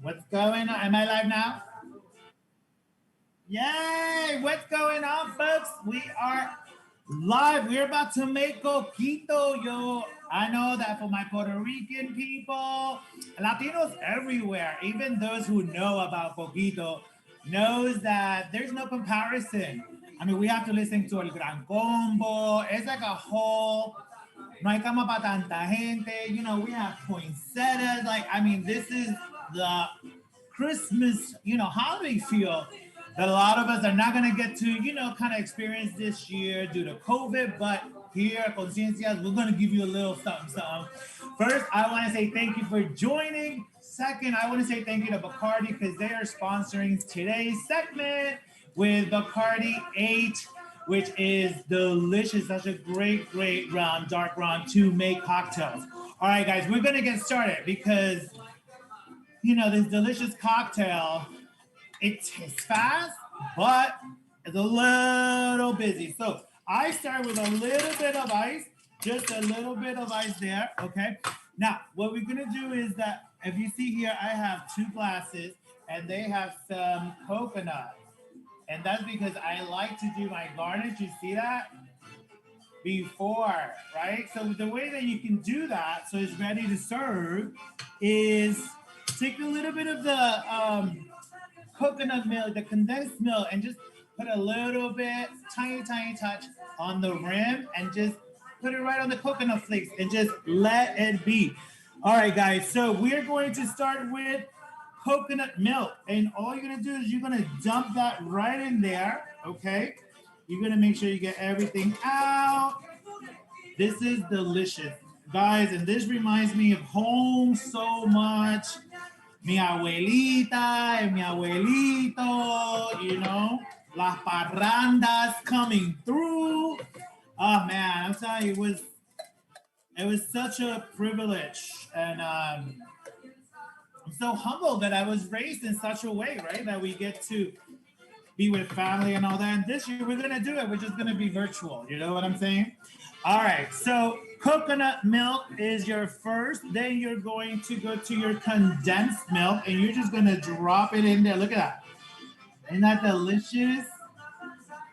What's going on? Am I live now? Yay! What's going on, folks? We are live. We're about to make coquito, yo. I know that for my Puerto Rican people, Latinos everywhere, even those who know about coquito, knows that there's no comparison. I mean, we have to listen to El Gran Combo. It's like a whole no hay cama para tanta gente. You know, we have poinsettias. Like, I mean, this is the Christmas, holiday feel that a lot of us are not going to get to, kind of experience this year due to COVID. But here at Conciencias, we're going to give you a little something, something. First, I want to say thank you for joining. Second, I want to say thank you to Bacardi because they are sponsoring today's segment with Bacardi 8, which is delicious. Such a great, great dark round to make cocktails. All right, guys, we're going to get started because this delicious cocktail, it tastes fast, but it's a little busy. So I start with a little bit of ice, just a little bit of ice there, okay? Now, what we're gonna do is that, if you see here, I have 2 glasses, and they have some coconut. And that's because I like to do my garnish, you see that? Before, right? So the way that you can do that, so it's ready to serve, is take a little bit of the coconut milk, the condensed milk, and just put a little bit, tiny, tiny touch on the rim, and just put it right on the coconut flakes, and just let it be. All right, guys, so we're going to start with coconut milk, and all you're gonna do is you're gonna dump that right in there, okay? You're gonna make sure you get everything out. This is delicious, guys, and this reminds me of home so much. Mi abuelita and mi abuelito, las parrandas coming through. Oh man, I'm telling you, it was such a privilege, and I'm so humbled that I was raised in such a way, right? That we get to be with family and all that. And this year we're gonna do it. We're just gonna be virtual. You know what I'm saying? All right. So coconut milk is your first. Then you're going to go to your condensed milk, and you're just gonna drop it in there. Look at that. Isn't that delicious?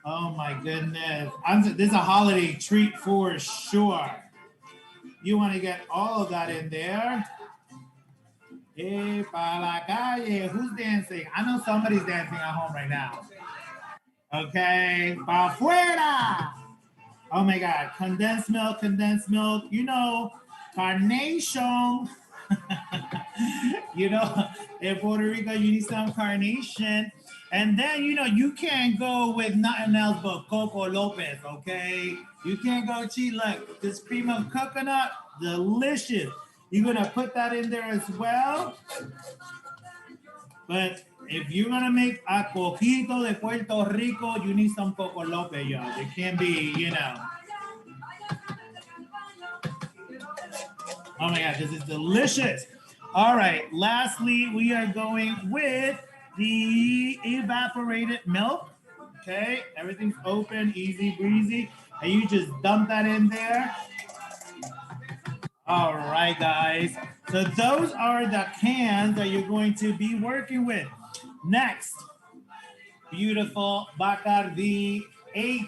Oh my goodness. This is a holiday treat for sure. You want to get all of that in there. Hey, pa la calle. Who's dancing? I know somebody's dancing at home right now. Okay, pa fuera. Oh my God, condensed milk. Carnation. In Puerto Rico, you need some carnation. And then, you can't go with nothing else but Coco Lopez, okay? You can't go cheap. Look, this cream of coconut, delicious. You're going to put that in there as well. But if you're going to make a coquito de Puerto Rico, you need some Coco Lopez, y'all. It can't be, Oh my God, this is delicious. All right, lastly, we are going with the evaporated milk. Okay, everything's open, easy breezy. And you just dump that in there. All right, guys. So those are the cans that you're going to be working with. Next, beautiful Bacardi 8.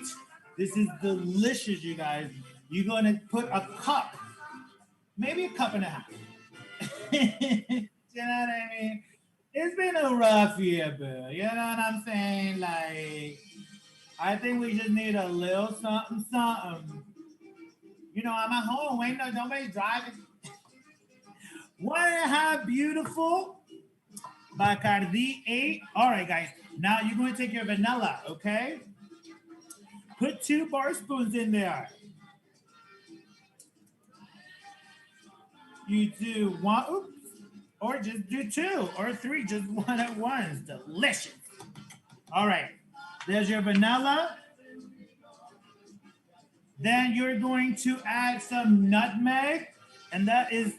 This is delicious, you guys. You're going to put a cup, maybe a cup and a half. You know what I mean? It's been a rough year, bro. You know what I'm saying? Like, I think we just need a little something, something. I'm at home. Ain't nobody's driving. 1.5 beautiful Bacardi 8. All right, guys. Now you're going to take your vanilla, okay? Put 2 bar spoons in there. You do 1, oops, or just do 2 or 3, just 1 at once. Delicious. All right. There's your vanilla. Then you're going to add some nutmeg, and that is,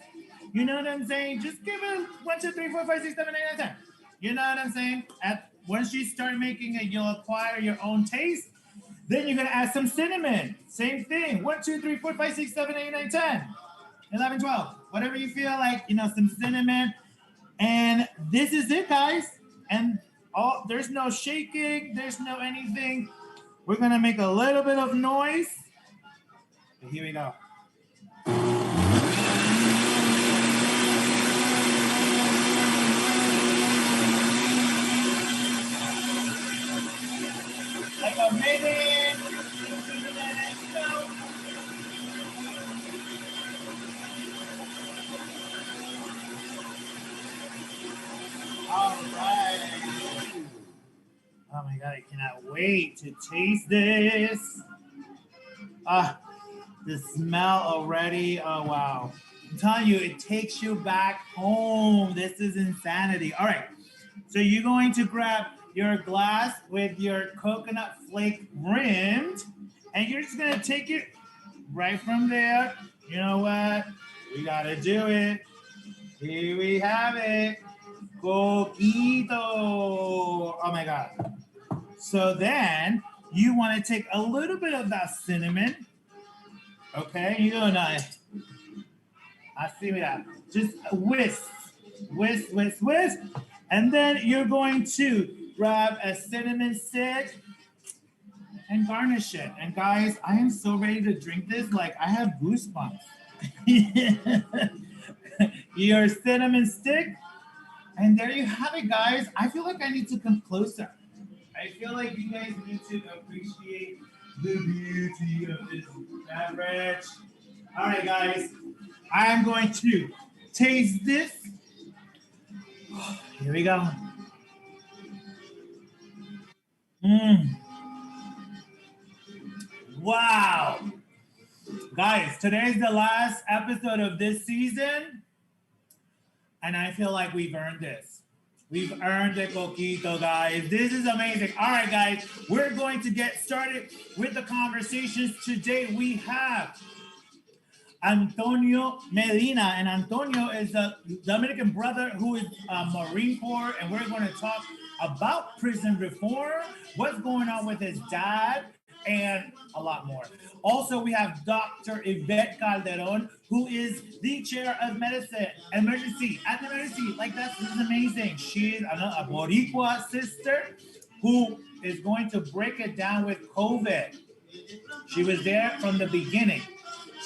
you know what I'm saying? Just give it 1, 2, 3, 4, 5, 6, 7, 8, 9, 10. You know what I'm saying? Once you start making it, you'll acquire your own taste. Then you're gonna add some cinnamon. Same thing. 1, 2, 3, 4, 5, 6, 7, 8, 9, 10, 11, 12. Whatever you feel like, some cinnamon. And this is it, guys. And there's no shaking, there's no anything. We're gonna make a little bit of noise. Here we go. Like a minute. All right. Oh my God, I cannot wait to taste this. The smell already. Oh, wow. I'm telling you, it takes you back home. This is insanity. All right. So you're going to grab your glass with your coconut flake rimmed, and you're just going to take it right from there. You know what? We got to do it. Here we have it. Coquito. Oh my God. So then you want to take a little bit of that cinnamon. Okay, you're gonna, I see that. Just whisk, whisk, whisk, whisk. And then you're going to grab a cinnamon stick and garnish it. And guys, I am so ready to drink this. Like, I have goosebumps. Your cinnamon stick. And there you have it, guys. I feel like I need to come closer. I feel like you guys need to appreciate the beauty of this beverage. All right, guys. I am going to taste this. Here we go. Wow. Guys, today's the last episode of this season. And I feel like we've earned this. We've earned the coquito, guys. This is amazing. All right, guys, we're going to get started with the conversations. Today we have Antonio Medina. And Antonio is a Dominican brother who is a Marine Corps. And we're going to talk about prison reform, what's going on with his dad, and a lot more. Also, we have Dr. Yvette Calderon, who is the chair of medicine, emergency. Like, this is amazing. She is a Boricua sister who is going to break it down with COVID. She was there from the beginning.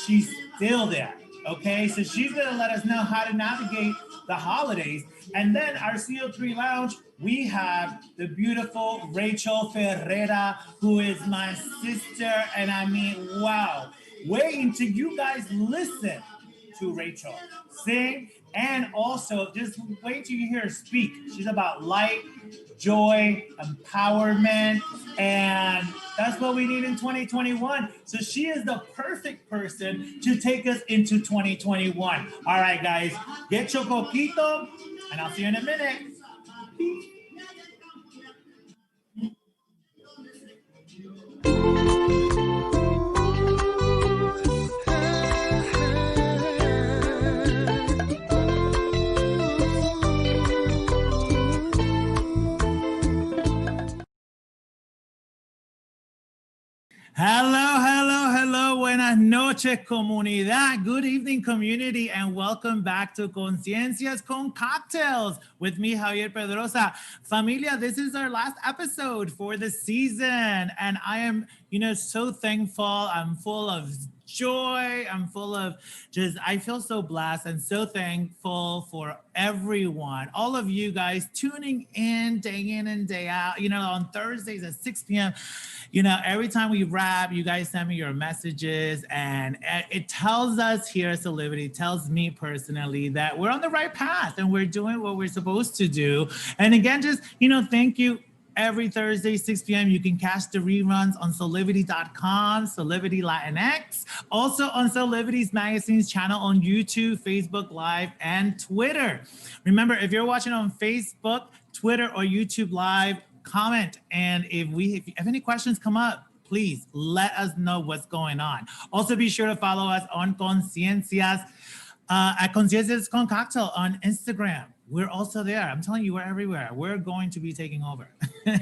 She's still there. Okay, so she's going to let us know how to navigate the holidays. And then our CO3 lounge, we have the beautiful Rachael Ferrara, who is my sister. And I mean, wow, wait until you guys listen to Rachael sing. And also, just wait till you hear her speak. She's about light, joy, empowerment, and that's what we need in 2021. So she is the perfect person to take us into 2021. All right, guys, get your coquito, and I'll see you in a minute. Hello. Buenas noches, comunidad. Good evening, community, and welcome back to Conciencias Con Cocktails with me, Javier Pedroza. Familia, this is our last episode for the season, and I am, so thankful. I'm full of joy. I'm full of I feel so blessed and so thankful for everyone, all of you guys tuning in and day out, on Thursdays at 6 p.m. Every time we wrap, you guys send me your messages, and it tells us here at Solidity, tells me personally that we're on the right path and we're doing what we're supposed to do. And again, just, thank you. Every Thursday, 6 p.m., you can catch the reruns on solivity.com, Solivity Latinx. Also on Solivity's Magazine's channel on YouTube, Facebook Live, and Twitter. Remember, if you're watching on Facebook, Twitter, or YouTube Live, comment. And if any questions come up, please let us know what's going on. Also, be sure to follow us on Conciencias, at Conciencias Con Cocktail on Instagram. we're also there. I'm telling you, we're everywhere. We're going to be taking over.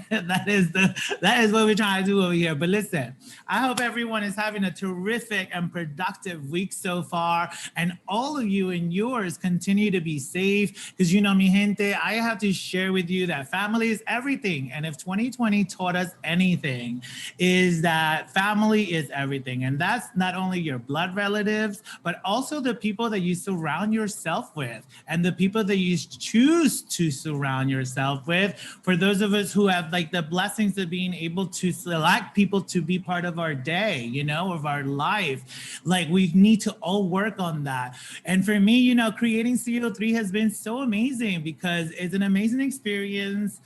That is what we're trying to do over here. But listen, I hope everyone is having a terrific and productive week so far, and all of you and yours continue to be safe. Because mi gente, I have to share with you that family is everything. And if 2020 taught us anything, is that family is everything, and that's not only your blood relatives, but also the people that you surround yourself with, and the people that you choose to surround yourself with. For those of us who have like the blessings of being able to select people to be part of our day, of our life, like we need to all work on that. And for me, creating CO3 has been so amazing because it's an amazing experience.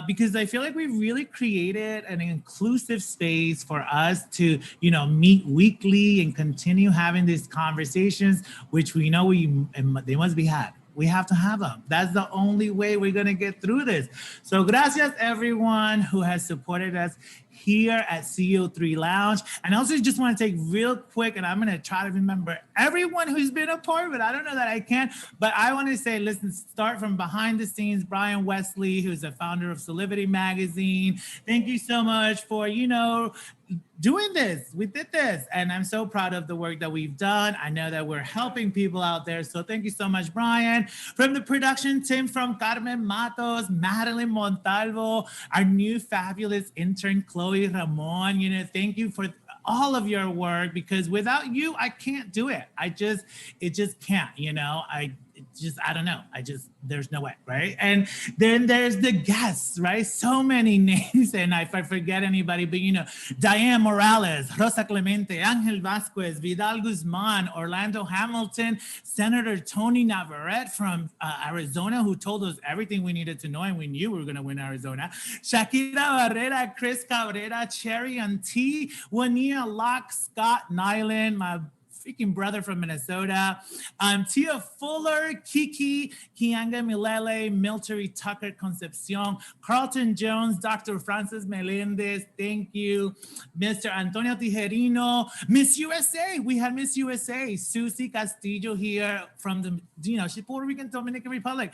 Because I feel like we've really created an inclusive space for us to, meet weekly and continue having these conversations, which we know they must be had. We have to have them. That's the only way we're going to get through this. So gracias everyone who has supported us here at CO3 Lounge. And I also just want to take real quick, and I'm going to try to remember everyone who's been a part, but I don't know that I can. But I want to say, listen, start from behind the scenes, Brian Wesley, who's the founder of Solidity Magazine. Thank you so much for, doing this. We did this, and I'm so proud of the work that we've done. I know that we're helping people out there, so thank you so much, Brian. From the production team, from Carmen Matos, Madeline Montalvo, our new fabulous intern, Chloe Ramon, thank you for all of your work, because without you, I can't do it. It just can't, I don't know. There's no way, right? And then there's the guests, right? So many names, and if I forget anybody, but Diane Morales, Rosa Clemente, Angel Vasquez, Vidal Guzman, Orlando Hamilton, Senator Tony Navarrete from Arizona, who told us everything we needed to know, and we knew we were going to win Arizona. Shakira Barrera, Chris Cabrera, Cherry and T, Juania Locke, Scott Nyland, my freaking brother from Minnesota, Tia Fuller, Kiki, Kianga Milele, Miltary Tucker Concepcion, Carlton Jones, Dr. Francis Melendez, thank you, Mr. Antonio Tijerino, Miss USA, we had Miss USA, Susie Castillo here from the, she's Puerto Rican, Dominican Republic.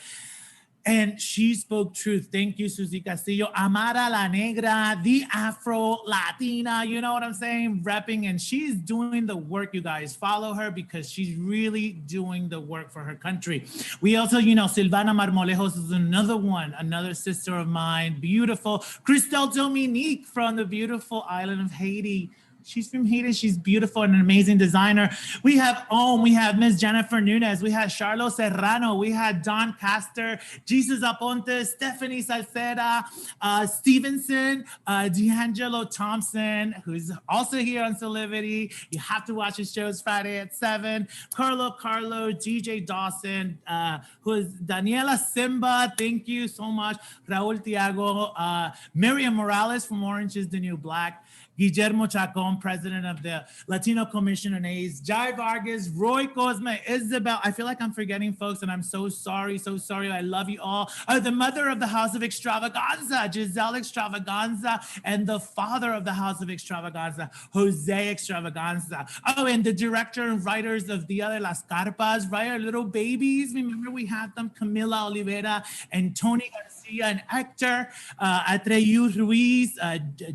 And she spoke truth. Thank you, Susie Castillo. Amara La Negra, the Afro Latina, you know what I'm saying? Repping, and she's doing the work, you guys. Follow her because she's really doing the work for her country. We also, Silvana Marmolejos is another sister of mine. Beautiful. Christelle Dominique from the beautiful island of Haiti. She's from Haiti. She's beautiful and an amazing designer. We have Miss Jennifer Nunez. We had Charlo Serrano. We had Don Castor, Jesus Aponte, Stephanie Salceda, Stevenson, D'Angelo Thompson, who's also here on Solidity. You have to watch his shows Friday at 7. Carlo, DJ Dawson, who is Daniela Simba. Thank you so much. Raul Tiago, Miriam Morales from Orange is the New Black. Guillermo Chacon, president of the Latino Commission on AIDS, Jai Vargas, Roy Cosme, Isabel. I feel like I'm forgetting folks, and I'm so sorry. I love you all. The mother of the House of Extravaganza, Giselle Extravaganza, and the father of the House of Extravaganza, Jose Extravaganza. Oh, and the director and writers of Dia de las Carpas, right? Our little babies. Remember we had them, Camila Oliveira and Tony Garcia and Hector, Atreyu Ruiz,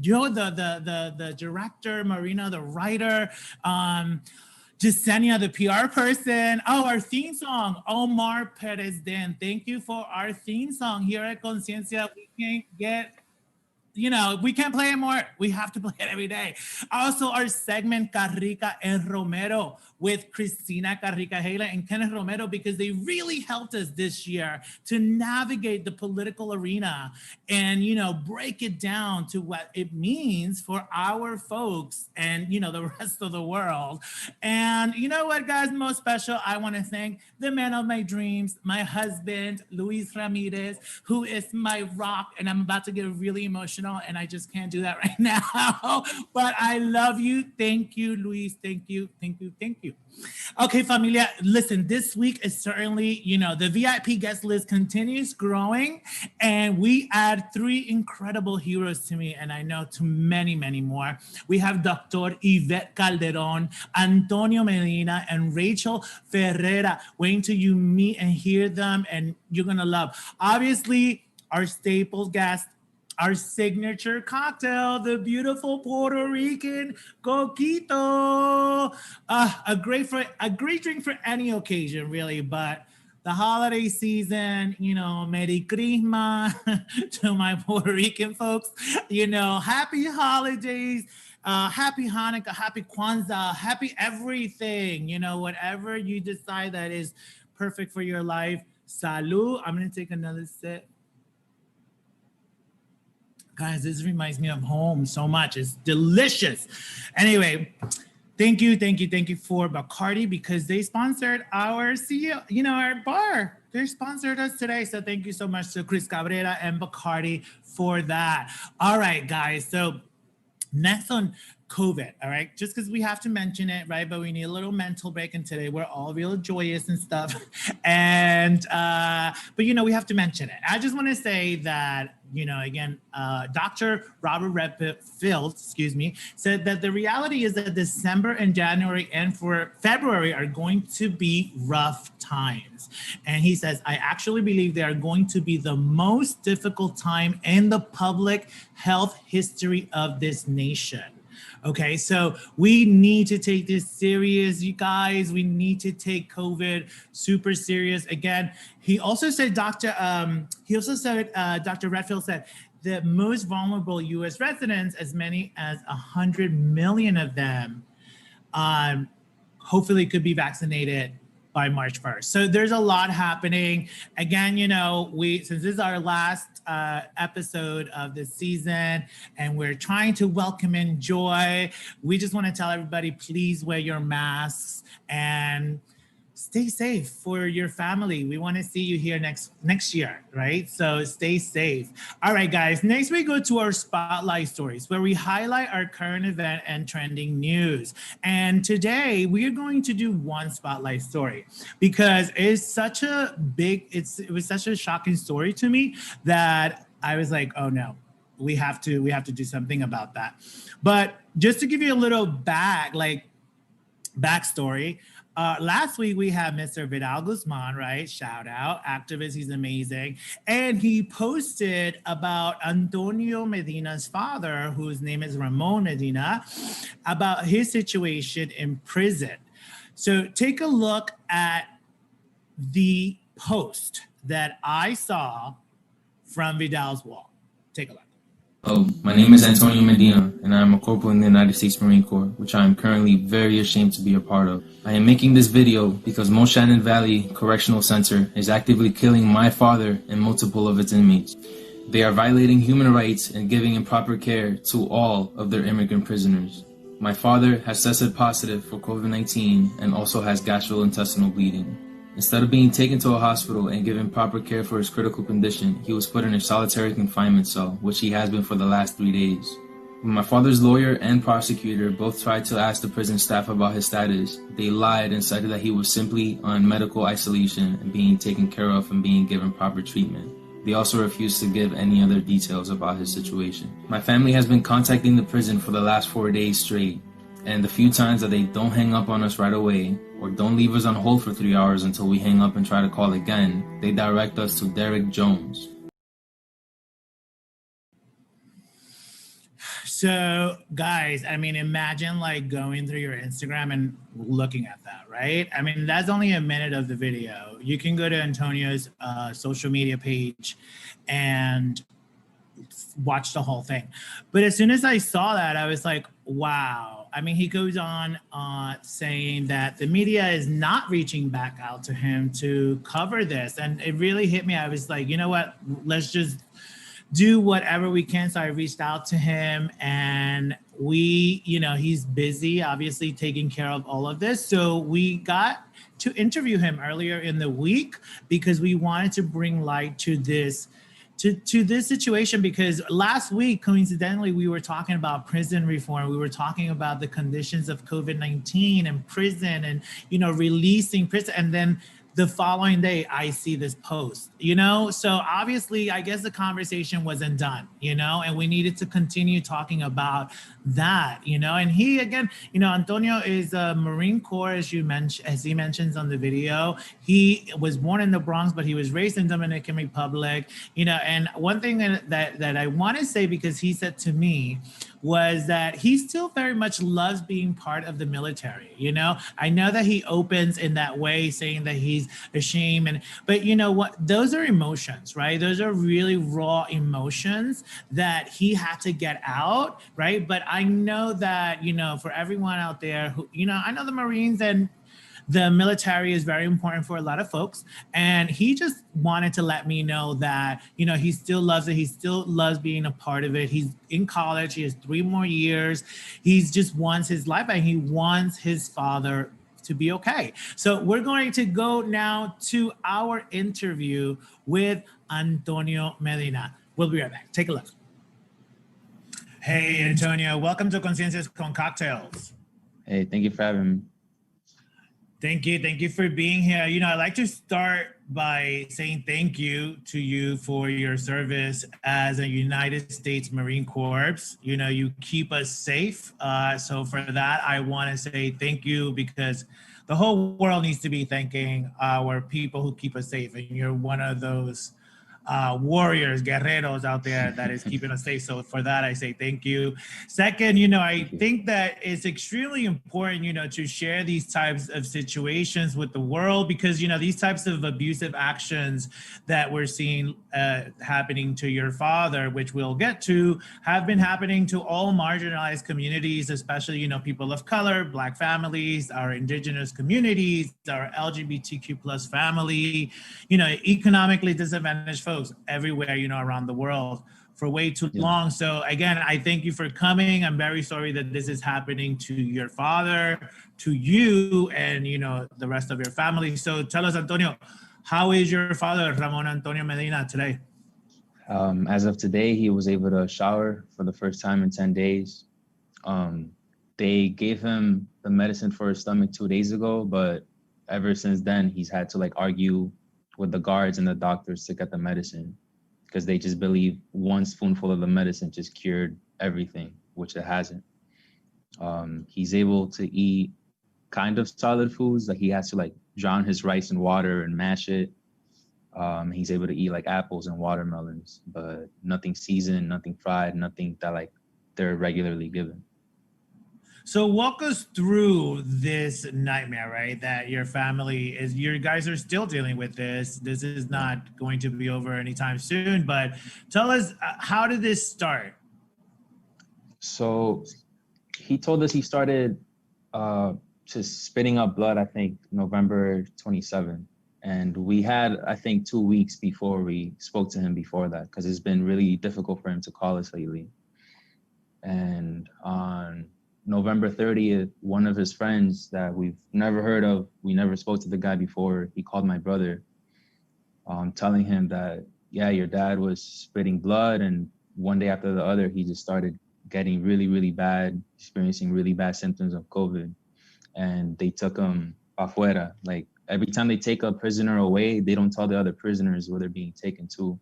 Joe, the director, Marina, the writer, Jasenia, the PR person. Oh, our theme song, Omar Perez Den. Thank you for our theme song here at Conciencia. We can't get, we can't play it more. We have to play it every day. Also, our segment, Carrica and Romero, with Cristina Carrica Hela and Kenneth Romero, because they really helped us this year to navigate the political arena and, break it down to what it means for our folks and, the rest of the world. And you know what, guys, most special, I want to thank the man of my dreams, my husband, Luis Ramirez, who is my rock. And I'm about to get really emotional emotional and I just can't do that right now. But I love you. Thank you, Luis. Thank you. Thank you. Thank you. Okay, familia, listen, this week is certainly, the VIP guest list continues growing, and we add 3 incredible heroes to me, and I know to many, many more. We have Dr. Yvette Calderon, Antonio Medina, and Rachael Ferrara. Wait until you meet and hear them, and you're going to love. Obviously, our staple guest, our signature cocktail, the beautiful Puerto Rican coquito. A great drink for any occasion, really. But the holiday season, Merry Christmas to my Puerto Rican folks. Happy holidays. Happy Hanukkah, happy Kwanzaa, happy everything. Whatever you decide that is perfect for your life. Salud. I'm going to take another sip. Guys, this reminds me of home so much. It's delicious. Anyway, thank you for Bacardi, because they sponsored our CEO, our bar. They sponsored us today. So thank you so much to Chris Cabrera and Bacardi for that. All right, guys. So next on COVID, all right? Just because we have to mention it, right? But we need a little mental break, and today we're all real joyous and stuff. And, but we have to mention it. I just want to say that, again, Dr. Robert Redfield, said that the reality is that December and January and for February are going to be rough times. And he says, I actually believe they are going to be the most difficult time in the public health history of this nation. Okay, so we need to take this serious, you guys. We need to take COVID super serious. Again, he also said, Dr. Redfield said, the most vulnerable U.S. residents, as many as 100 million of them, hopefully could be vaccinated by March 1st. So there's a lot happening. Again, since this is our last episode of the season and we're trying to welcome in joy, we just want to tell everybody, please wear your masks and stay safe for your family. We want to see you here next year, right? So stay safe. All right, guys. Next, we go to our spotlight stories, where we highlight our current event and trending news. And today, we are going to do one spotlight story because it's such a it was such a shocking story to me that I was like, oh no, we have to do something about that. But just to give you a little backstory. Last week, we had Mr. Vidal Guzman, right? Shout out, activist. He's amazing. And he posted about Antonio Medina's father, whose name is Ramon Medina, about his situation in prison. So take a look at the post that I saw from Vidal's wall. Take a look. Hello, my name is Antonio Medina, and I am a corporal in the United States Marine Corps, which I am currently very ashamed to be a part of. I am making this video because Most Shannon Valley Correctional Center is actively killing my father and multiple of its inmates. They are violating human rights and giving improper care to all of their immigrant prisoners. My father has tested positive for COVID-19 and also has gastrointestinal bleeding. Instead of being taken to a hospital and given proper care for his critical condition, he was put in a solitary confinement cell, which he has been for the last 3 days. When my father's lawyer and prosecutor both tried to ask the prison staff about his status, they lied and said that he was simply on medical isolation and being taken care of and being given proper treatment. They also refused to give any other details about his situation. My family has been contacting the prison for the last 4 days straight, and the few times that they don't hang up on us right away, or don't leave us on hold for 3 hours until we hang up and try to call again, they direct us to Derek Jones. So, guys, imagine going through your Instagram and looking at that, right? That's only a minute of the video. You can go to Antonio's social media page and watch the whole thing. But as soon as I saw that, I was like, wow. He goes on saying that the media is not reaching back out to him to cover this. And it really hit me. I was like, you know what? Let's just do whatever we can. So I reached out to him, and he's busy, obviously, taking care of all of this. So we got to interview him earlier in the week because we wanted to bring light to this to this situation, because last week, coincidentally, we were talking about prison reform. We were talking about the conditions of COVID-19 and prison and, releasing prison. And then the following day, I see this post, so obviously, I guess the conversation wasn't done, and we needed to continue talking about that, and he, again, Antonio is a Marine Corps, as he mentions on the video. He was born in the Bronx, but he was raised in Dominican Republic, and one thing that I want to say, because he said to me, was that he still very much loves being part of the military. I know that he opens in that way, saying that he's ashamed, but you know what? Those are emotions, right? Those are really raw emotions that he had to get out, right? But I know that, for everyone out there who, I know the Marines and the military is very important for a lot of folks. And he just wanted to let me know that, he still loves it. He still loves being a part of it. He's in college. He has 3 more years. He just wants his life and he wants his father to be okay. So we're going to go now to our interview with Antonio Medina. We'll be right back. Take a look. Hey, Antonio, welcome to Conciencias Con Cocktails. Hey, thank you for having me. Thank you. Thank you for being here. I'd like to start by saying thank you to you for your service as a United States Marine Corps. You keep us safe. So for that, I want to say thank you, because the whole world needs to be thanking our people who keep us safe. And you're one of those warriors, guerreros out there that is keeping us safe. So for that, I say thank you. Second, I think that it's extremely important, to share these types of situations with the world, because, these types of abusive actions that we're seeing happening to your father, which we'll get to, have been happening to all marginalized communities, especially, people of color, Black families, our indigenous communities, our LGBTQ plus family, economically disadvantaged folks everywhere, around the world for way too long. So again, I thank you for coming. I'm very sorry that this is happening to your father, to you, and, the rest of your family. So tell us, Antonio, how is your father, Ramon Antonio Medina, today? As of today, he was able to shower for the first time in 10 days. They gave him the medicine for his stomach 2 days ago, but ever since then, he's had to argue with the guards and the doctors to get the medicine, because they just believe one spoonful of the medicine just cured everything, which it hasn't. He's able to eat kind of solid foods, he has to drown his rice in water and mash it. He's able to eat apples and watermelons, but nothing seasoned, nothing fried, nothing that they're regularly given. So walk us through this nightmare, right? That your family you guys are still dealing with this. This is not going to be over anytime soon, but tell us, how did this start? So he told us he started just spitting up blood, I think, November 27th. And we had, I think, 2 weeks before we spoke to him before that, because it's been really difficult for him to call us lately. And on November 30th, one of his friends that we've never heard of, we never spoke to the guy before, he called my brother, telling him that, yeah, your dad was spitting blood, and one day after the other, he just started getting really, really bad, experiencing really bad symptoms of COVID. And they took him afuera. Every time they take a prisoner away, they don't tell the other prisoners where they're being taken to.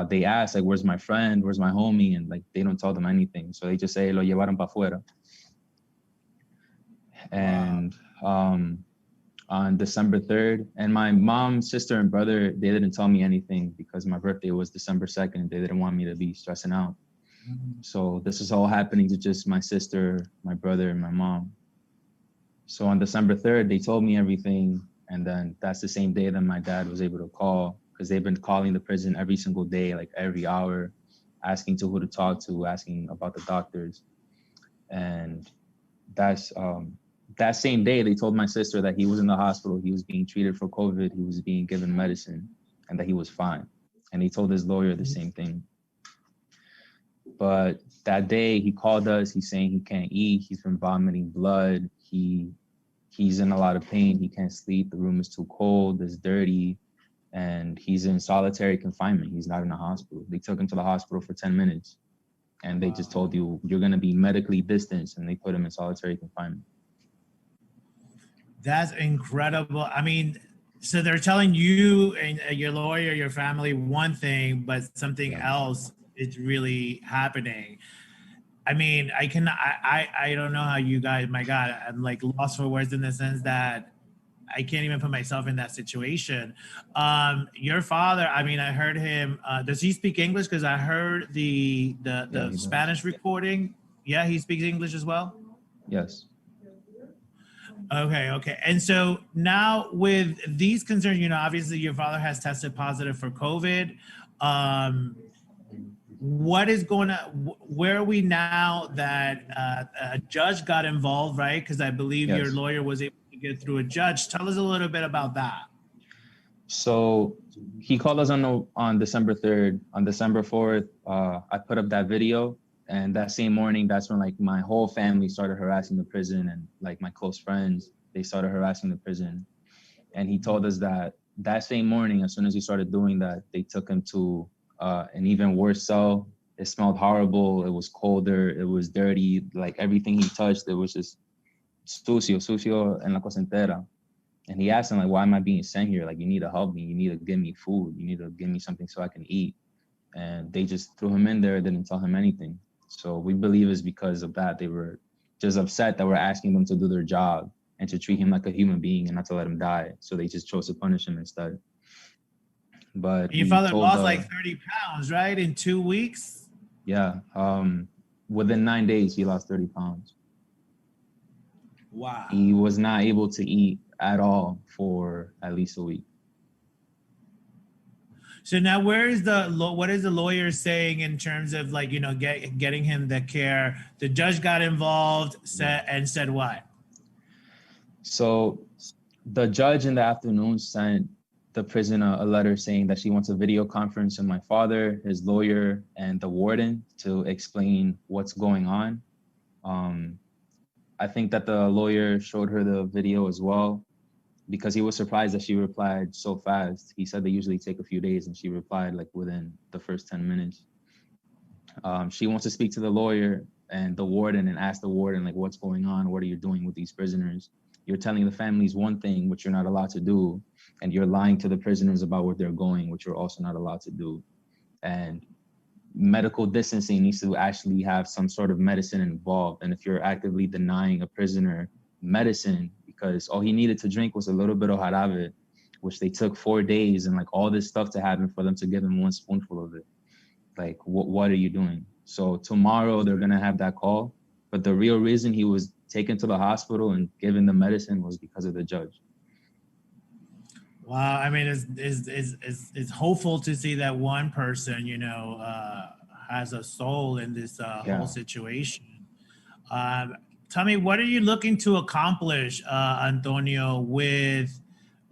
They ask, where's my friend, where's my homie? And they don't tell them anything. So they just say, lo llevaron pa' afuera. And on December 3rd, and my mom, sister, and brother, they didn't tell me anything because my birthday was December 2nd. They didn't want me to be stressing out. So this is all happening to just my sister, my brother, and my mom. So on December 3rd, they told me everything. And then that's the same day that my dad was able to call, because they've been calling the prison every single day, every hour, asking to who to talk to, asking about the doctors. And that's that same day, they told my sister that he was in the hospital. He was being treated for COVID. He was being given medicine, and that he was fine. And he told his lawyer the same thing. But that day he called us. He's saying he can't eat. He's been vomiting blood. He's in a lot of pain. He can't sleep. The room is too cold. It's dirty. and he's in solitary confinement. He's not in a hospital. They took him to the hospital for 10 minutes, and they just told you you're going to be medically distanced, and they put him in solitary confinement. That's incredible. I mean, so they're telling you and your lawyer, your family, one thing, but something else is really happening. I mean, I don't know how you guys, my God, I'm like lost for words in the sense that I can't even put myself in that situation. Your father, I mean, I heard him, does he speak English? Because I heard the Spanish recording. Yeah, he speaks English as well? Yes. Okay. And so now with these concerns, you know, obviously your father has tested positive for COVID. What is going to, where are we now that a judge got involved, right? Because I believe your lawyer was able to get through a judge. Tell us a little bit about that. So he called us on December 3rd. On December 4th, I put up that video. And that same morning, that's when like my whole family started harassing the prison, and like my close friends, they started harassing the prison. And he told us that same morning, as soon as he started doing that, they took him to an even worse cell. It smelled horrible. It was colder. It was dirty. Like everything he touched, it was just sucio en la cosa entera. And he asked him like, why am I being sent here? Like, you need to help me. You need to give me food. You need to give me something so I can eat. And they just threw him in there, didn't tell him anything. So we believe it's because of that. They were just upset that we're asking them to do their job and to treat him like a human being and not to let him die. So they just chose to punish him instead. But your father lost like 30 pounds, right? In 2 weeks? Yeah. Within 9 days, he lost 30 pounds. Wow. He was not able to eat at all for at least a week. So now what is the lawyer saying in terms of like, you know, getting him the care? The judge got involved said what? So the judge in the afternoon sent the prison a letter saying that she wants a video conference with my father, his lawyer, and the warden to explain what's going on. I think that the lawyer showed her the video as well, because he was surprised that she replied so fast. He said they usually take a few days, and she replied like within the first 10 minutes. She wants to speak to the lawyer and the warden and ask the warden, like, what's going on? What are you doing with these prisoners? You're telling the families one thing, which you're not allowed to do. And you're lying to the prisoners about where they're going, which you're also not allowed to do. And medical distancing needs to actually have some sort of medicine involved. And if you're actively denying a prisoner medicine because all he needed to drink was a little bit of jarabe, which they took 4 days and like all this stuff to happen for them to give him one spoonful of it. Like, what are you doing? So tomorrow they're gonna have that call, but the real reason he was taken to the hospital and given the medicine was because of the judge. Wow, I mean, it's hopeful to see that one person, you know, has a soul in this whole situation. Tell me, what are you looking to accomplish, Antonio, with,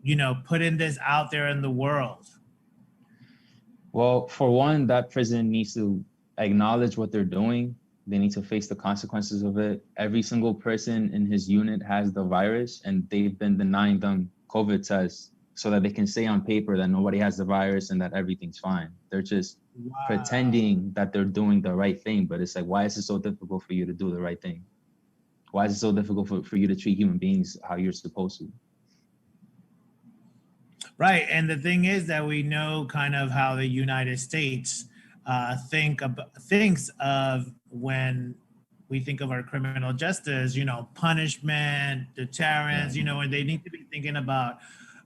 you know, putting this out there in the world? Well, for one, that prison needs to acknowledge what they're doing. They need to face the consequences of it. Every single person in his unit has the virus, and they've been denying them COVID tests so that they can say on paper that nobody has the virus and that everything's fine. They're just pretending that they're doing the right thing. But it's like, why is it so difficult for you to do the right thing? Why is it so difficult for you to treat human beings how you're supposed to? Right. And the thing is that we know kind of how the United States thinks of when we think of our criminal justice, you know, punishment, deterrence, you know, and they need to be thinking about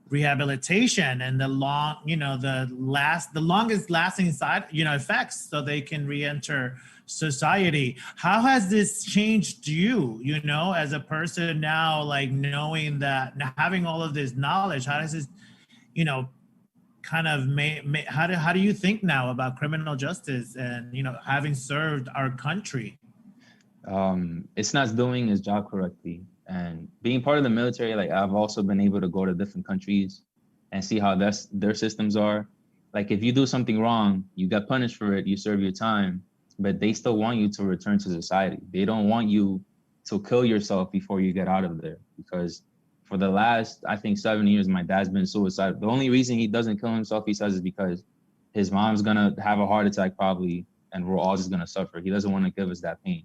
rehabilitation and the longest lasting side, you know, effects so they can re-enter society. How has this changed you, you know, as a person now, like knowing that, having all of this knowledge, how does this, you know, kind of how do you think now about criminal justice and, you know, having served our country? It's not doing his job correctly. And being part of the military, like I've also been able to go to different countries and see how their systems are. Like if you do something wrong, you get punished for it, you serve your time, but they still want you to return to society. They don't want you to kill yourself before you get out of there, because for the last, I think, 7 years, my dad's been suicidal. The only reason he doesn't kill himself, he says, is because his mom's gonna have a heart attack probably, and we're all just gonna suffer. He doesn't want to give us that pain.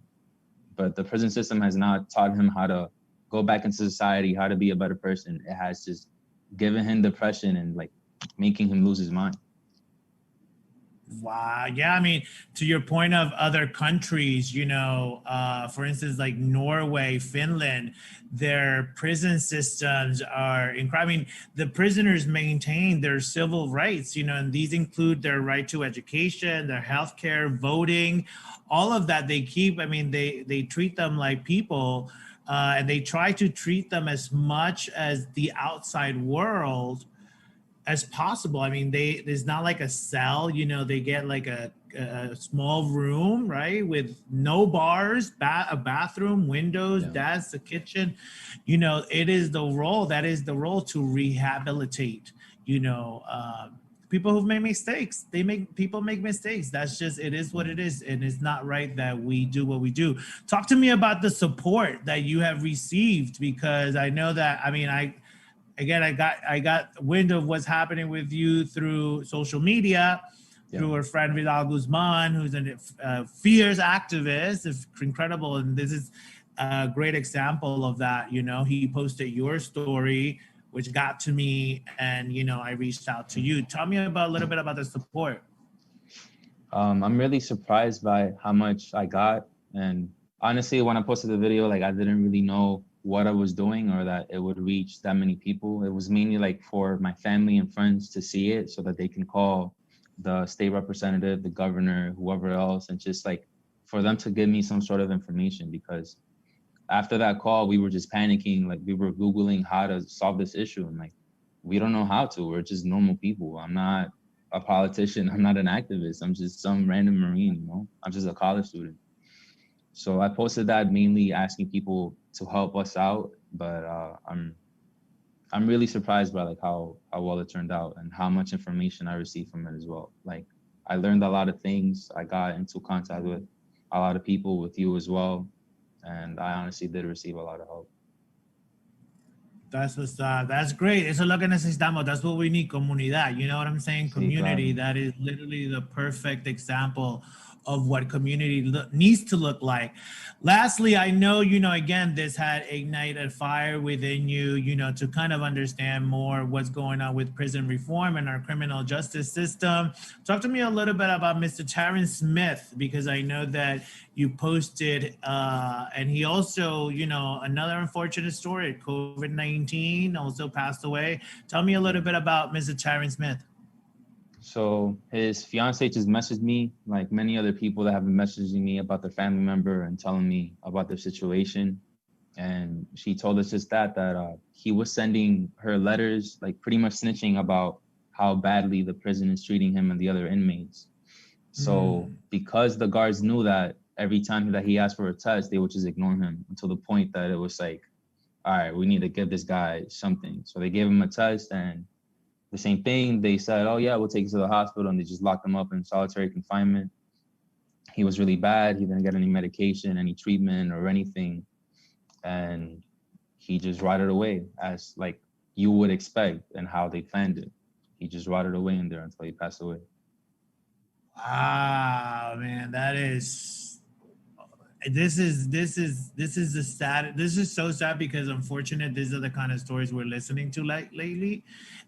But the prison system has not taught him how to go back into society, how to be a better person. It has just given him depression and like making him lose his mind. Wow. Yeah. I mean, to your point of other countries, for instance, like Norway, Finland, their prison systems are incredible. I mean, the prisoners maintain their civil rights, and these include their right to education, their healthcare, voting, all of that they keep. I mean, they treat them like people, and they try to treat them as much as the outside world as possible. I mean, there's not like a cell, they get like a small room, right, with no bars, a bathroom, windows, desks, a kitchen. It is the role to rehabilitate. People who've made mistakes. People make mistakes. That's just, it is what it is, and it's not right that we do what we do. Talk to me about the support that you have received, because I know that, I mean, I got wind of what's happening with you through social media, through our friend Vidal Guzman, who's a fierce activist. It's incredible, and this is a great example of that. He posted your story, which got to me, and I reached out to you. Tell me a little bit about the support. I'm really surprised by how much I got, and honestly, when I posted the video, like I didn't really know what I was doing or that it would reach that many people. It was mainly like for my family and friends to see it so that they can call the state representative, the governor, whoever else, and just like for them to give me some sort of information, because after that call, we were just panicking. Like we were Googling how to solve this issue, and like, we don't know how to. We're just normal people. I'm not a politician. I'm not an activist. I'm just some random Marine, I'm just a college student. So I posted that mainly asking people to help us out, but I'm really surprised by like how well it turned out and how much information I received from it as well. Like I learned a lot of things. I got into contact with a lot of people, with you as well, and I honestly did receive a lot of help. That's great. Eso es lo que necesitamos. That's what we need, comunidad. You know what I'm saying? Community. That is literally the perfect example of what community needs to look like. Lastly, I know, again, this had ignited fire within you, to kind of understand more what's going on with prison reform and our criminal justice system. Talk to me a little bit about Mr. Terrence Smith, because I know that you posted, and he also, another unfortunate story, COVID-19, also passed away. Tell me a little bit about Mr. Terrence Smith. So his fiance just messaged me, like many other people that have been messaging me about their family member and telling me about their situation. And she told us just that he was sending her letters, like pretty much snitching about how badly the prison is treating him and the other inmates. So because the guards knew that, every time that he asked for a test, they would just ignore him, until the point that it was like, all right, we need to give this guy something. So they gave him a test, and the same thing, they said, oh yeah, we'll take you to the hospital, and they just locked him up in solitary confinement. He was really bad. He didn't get any medication, any treatment or anything. And he just rotted away, as like you would expect and how they planned it. He just rotted away in there until he passed away. Wow, man, this is the sad. This is so sad, because unfortunately, these are the kind of stories we're listening to lately,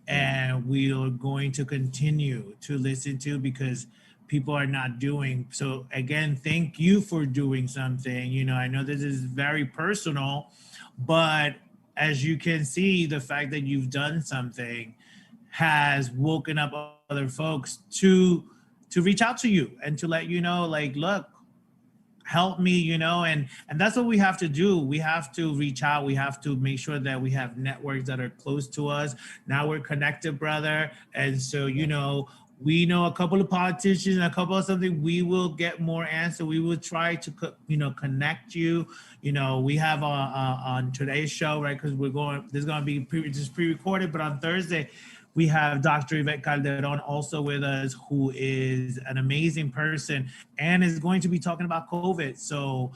and we are going to continue to listen to, because people are not doing. So again, thank you for doing something. I know this is very personal, but as you can see, the fact that you've done something has woken up other folks to reach out to you and to let you know, like, look, help me, and that's what we have to do. We have to reach out. We have to make sure that we have networks that are close to us. Now we're connected, brother. And so, we know a couple of politicians, a couple of something. We will get more answer. We will try to, connect you. We have on today's show, right? Because this is going to be pre-recorded, but on Thursday, We have Dr. Yvette Calderon also with us, who is an amazing person and is going to be talking about COVID. So,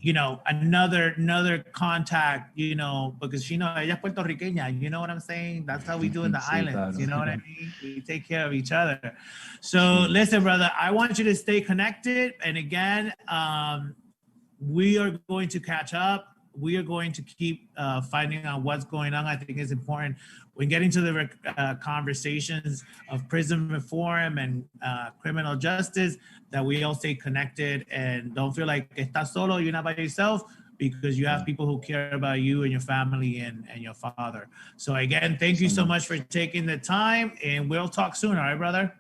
you know, another contact, you know, because you know, ella es puertorriqueña, you know what I'm saying? That's how we do in the islands, you know what I mean? We take care of each other. So listen, brother, I want you to stay connected. And again, we are going to catch up. We are going to keep finding out what's going on. I think it's important when getting to the conversations of prison reform and criminal justice that we all stay connected and don't feel like estás solo, you're not by yourself, because you have people who care about you and your family and your father. So again, thank you so much for taking the time, and we'll talk soon. All right, brother?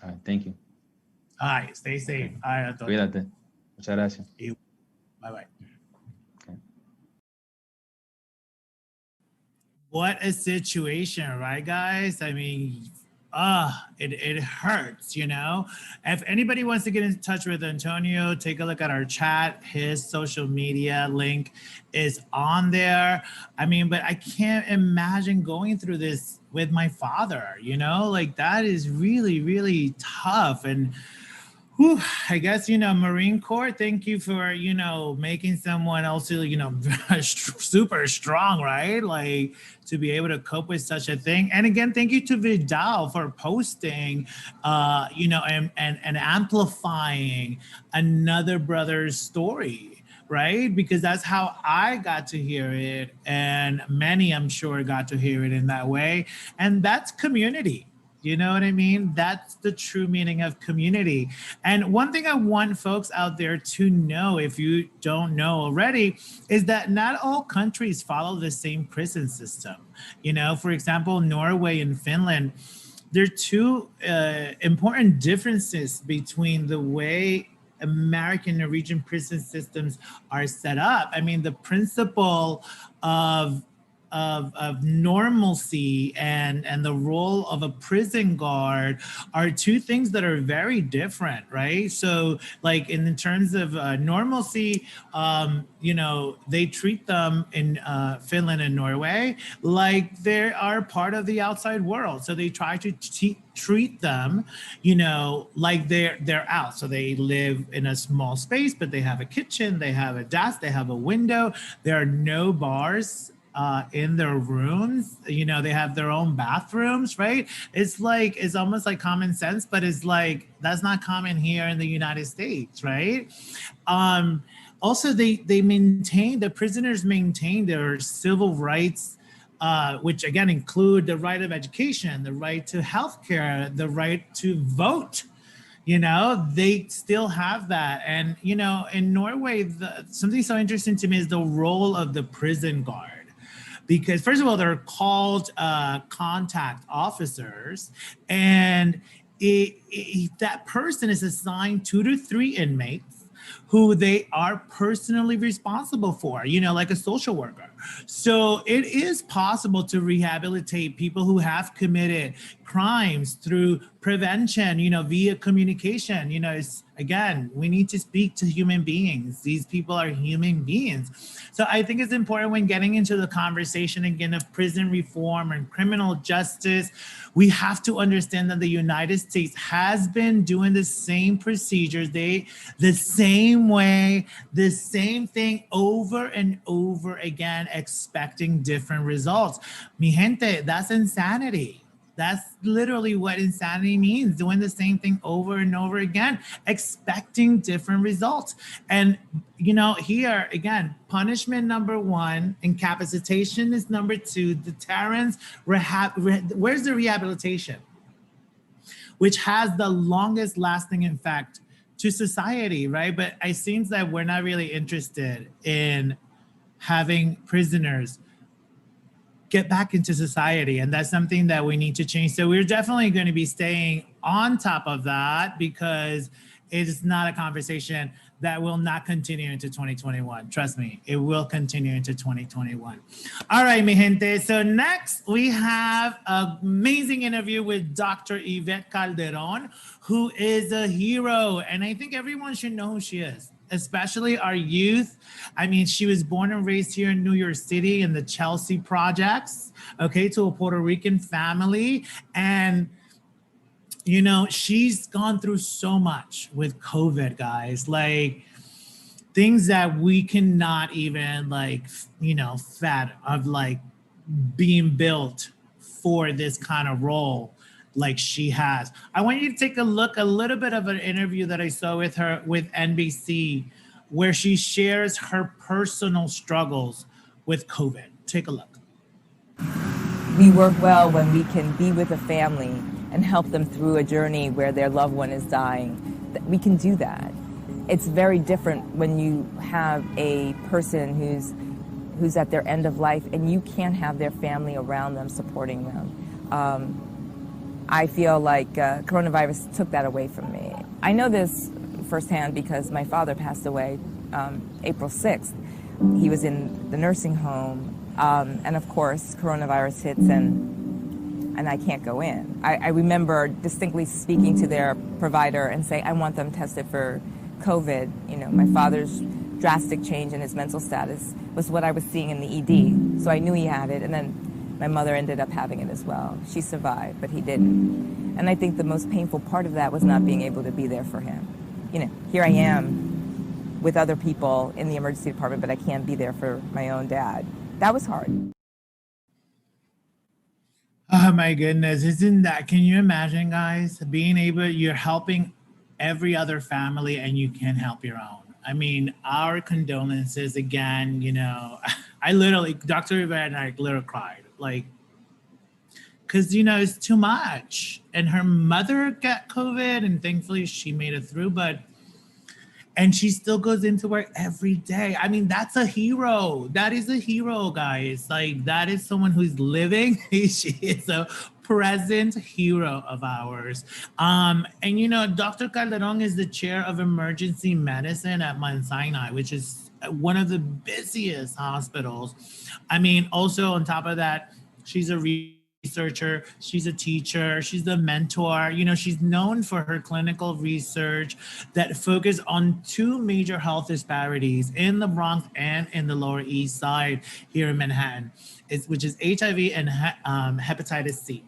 All right, thank you. All right, stay safe. All right, Antonio. Cuídate. Muchas gracias. Bye-bye. What a situation, right, guys? I mean, it hurts, you know? If anybody wants to get in touch with Antonio, take a look at our chat. His social media link is on there. I mean, but I can't imagine going through this with my father, you know? Like, that is really, really tough. And whew, I guess, you know, Marine Corps, thank you for, you know, making someone else, you know, super strong, right? Like, to be able to cope with such a thing. And again, thank you to Vidal for posting, you know, and amplifying another brother's story, right? Because that's how I got to hear it. And many, I'm sure, got to hear it in that way. And that's community. You know what I mean? That's the true meaning of community. And one thing I want folks out there to know, if you don't know already, is that not all countries follow the same prison system. You know, for example, Norway and Finland, there are two important differences between the way American Norwegian prison systems are set up. I mean, the principle of normalcy and the role of a prison guard are two things that are very different, right? So like in terms of normalcy, you know, they treat them in Finland and Norway like they are part of the outside world. So they try to treat them, you know, like they're out. So they live in a small space, but they have a kitchen, they have a desk, they have a window. There are no bars in their rooms, you know, they have their own bathrooms, right? It's like, it's almost like common sense, but it's like, that's not common here in the United States, right? Also, the prisoners maintain their civil rights, which again include the right of education, the right to healthcare, the right to vote. You know, they still have that. And, you know, in Norway, something so interesting to me is the role of the prison guard. Because first of all, they're called contact officers, and that person is assigned 2 to 3 inmates who they are personally responsible for, you know, like a social worker. So it is possible to rehabilitate people who have committed crimes through prevention, you know, via communication. You know, it's, again, we need to speak to human beings. These people are human beings. So I think it's important when getting into the conversation again of prison reform and criminal justice, we have to understand that the United States has been doing the same procedures, the same way, the same thing over and over again, expecting different results. Mi gente, that's insanity. That's literally what insanity means, doing the same thing over and over again, expecting different results. And, you know, here, again, punishment number 1, incapacitation is number 2, deterrence, where's the rehabilitation? Which has the longest lasting effect to society, right? But it seems that we're not really interested in having prisoners get back into society. And that's something that we need to change. So we're definitely going to be staying on top of that, because it is not a conversation that will not continue into 2021. Trust me, it will continue into 2021. All right, mi gente. So next we have an amazing interview with Dr. Yvette Calderon, who is a hero. And I think everyone should know who she is. especially our youth. I mean, she was born and raised here in New York City in the Chelsea projects, okay, to a Puerto Rican family. And you know, she's gone through so much with COVID, guys. Like things that we cannot even like, you know, fathom of like being built for this kind of role like she has. I want you to take a look, a little bit of an interview that I saw with her with NBC, where she shares her personal struggles with COVID. Take a look. We work well when we can be with a family and help them through a journey where their loved one is dying. We can do that. It's very different when you have a person who's at their end of life and you can't have their family around them supporting them. I feel like coronavirus took that away from me. I know this firsthand because my father passed away April 6th. He was in the nursing home, and of course coronavirus hits and I can't go in. I remember distinctly speaking to their provider and saying, I want them tested for COVID. You know, my father's drastic change in his mental status was what I was seeing in the ED. So I knew he had it, and then my mother ended up having it as well. She survived, but he didn't. And I think the most painful part of that was not being able to be there for him. You know, here I am with other people in the emergency department, but I can't be there for my own dad. That was hard. Oh my goodness, isn't that, can you imagine, guys, being able, you're helping every other family and you can't help your own. I mean, our condolences again, you know, I literally, Dr. Yvette and I literally cried, like, because, you know, it's too much. And her mother got COVID and thankfully she made it through, and she still goes into work every day. I mean, that's a hero. That is a hero, guys. Like, that is someone who's living. She is a present hero of ours. And, you know, Dr. Calderon is the chair of emergency medicine at Mount Sinai, which is one of the busiest hospitals. I mean, also on top of that, she's a researcher, she's a teacher, she's a mentor. You know, she's known for her clinical research that focus on two major health disparities in the Bronx and in the Lower East Side here in Manhattan, which is HIV and hepatitis C.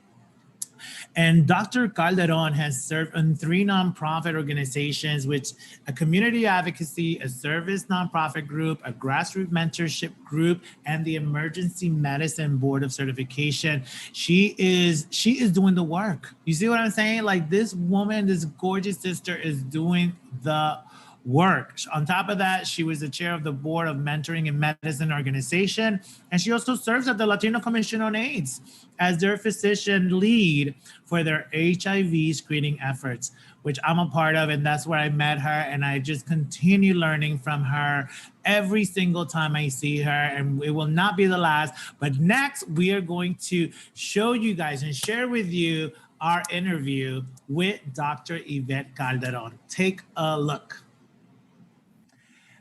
And Dr. Calderon has served in 3 nonprofit organizations, which a community advocacy, a service nonprofit group, a grassroots mentorship group, and the Emergency Medicine Board of Certification. She is doing the work. You see what I'm saying? Like, this woman, this gorgeous sister is doing the work. On top of that, she was the chair of the board of Mentoring in Medicine organization, and she also serves at the Latino Commission on AIDS as their physician lead for their HIV screening efforts, which I'm a part of, and that's where I met her, and I just continue learning from her every single time I see her, and it will not be the last. But next, we are going to show you guys and share with you our interview with Dr. Yvette Calderon. Take a look.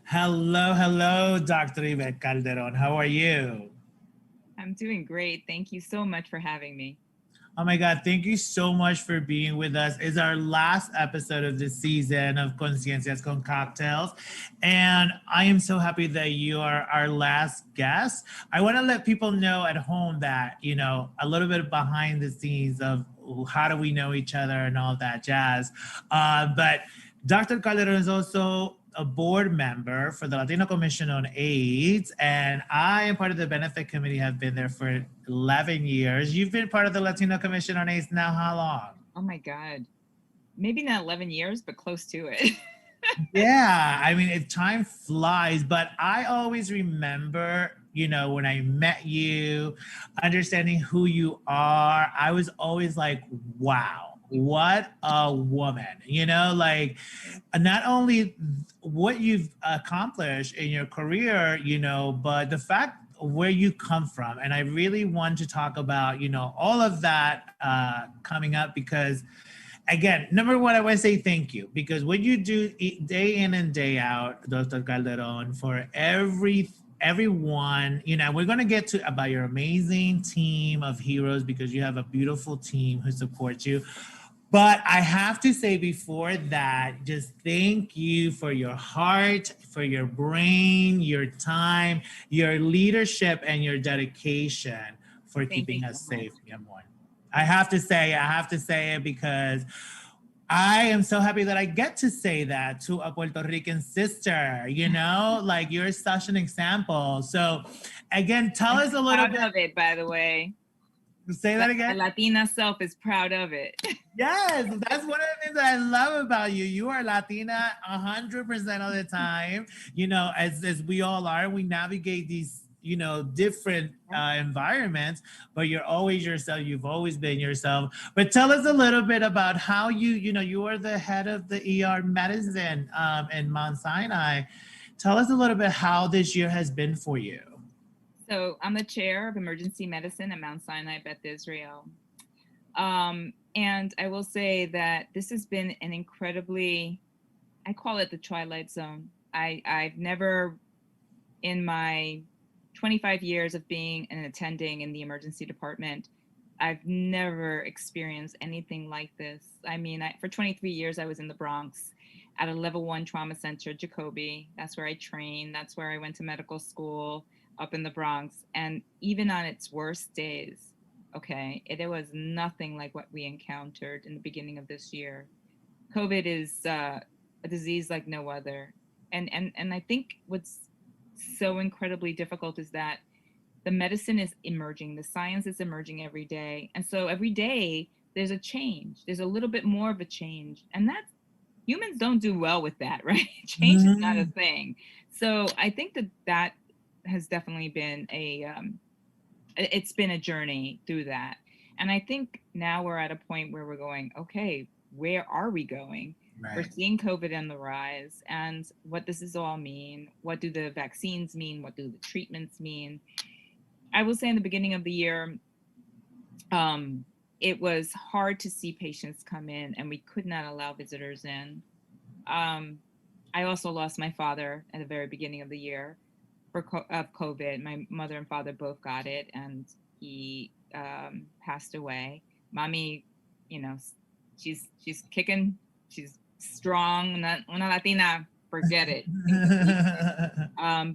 Hello, Dr. Yvette Calderon. How are you? I'm doing great. Thank you so much for having me. Oh my God, thank you so much for being with us. It's our last episode of the season of Conciencias Con Cocktails. And I am so happy that you are our last guest. I want to let people know at home that, you know, a little bit behind the scenes of how do we know each other and all that jazz. But Dr. Calderon is also a board member for the Latino Commission on AIDS, and I am part of the benefit committee, have been there for 11 years. You've been part of the Latino Commission on AIDS now how long? Oh my God. Maybe not 11 years, but close to it. Yeah, I mean, time flies, but I always remember, you know, when I met you, understanding who you are, I was always like, wow. What a woman, you know, like not only what you've accomplished in your career, you know, but the fact where you come from. And I really want to talk about, you know, all of that coming up because, again, number one, I want to say thank you because what you do day in and day out, Dr. Calderon, for everyone, you know, we're going to get to about your amazing team of heroes because you have a beautiful team who supports you. But I have to say before that, just thank you for your heart, for your brain, your time, your leadership, and your dedication for Thank you keeping so us much. safe, mi amor. I have to say it because I am so happy that I get to say that to a Puerto Rican sister, you know, like you're such an example. So again, tell us a little Proud bit. of it, by the way. Say that My again. Latina self is proud of it. Yes, that's one of the things that I love about you. You are Latina 100% of the time. You know, as we all are, we navigate these, you know, different environments, but you're always yourself. You've always been yourself. But tell us a little bit about how you know, you are the head of the ER medicine in Mount Sinai. Tell us a little bit how this year has been for you. So I'm the chair of emergency medicine at Mount Sinai Beth Israel. And I will say that this has been an incredibly, I call it the twilight zone. I've never, in my 25 years of being and attending in the emergency department, I've never experienced anything like this. I mean, for 23 years, I was in the Bronx at a level 1 trauma center, Jacoby. That's where I trained. That's where I went to medical school up in the Bronx. And even on its worst days, okay, it was nothing like what we encountered in the beginning of this year. COVID is a disease like no other. And I think what's so incredibly difficult is that the medicine is emerging, the science is emerging every day. And so every day there's a change, there's a little bit more of a change. And that's, humans don't do well with that, right? Change is not a thing. So I think that has definitely been it's been a journey through that. And I think now we're at a point where we're going, okay, where are we going? Right. We're seeing COVID on the rise, and what does this all mean? What do the vaccines mean? What do the treatments mean? I will say in the beginning of the year, it was hard to see patients come in, and we could not allow visitors in. I also lost my father at the very beginning of the year of COVID. My mother and father both got it, and he passed away. Mommy, you know, she's kicking, she's strong, una Latina, forget it.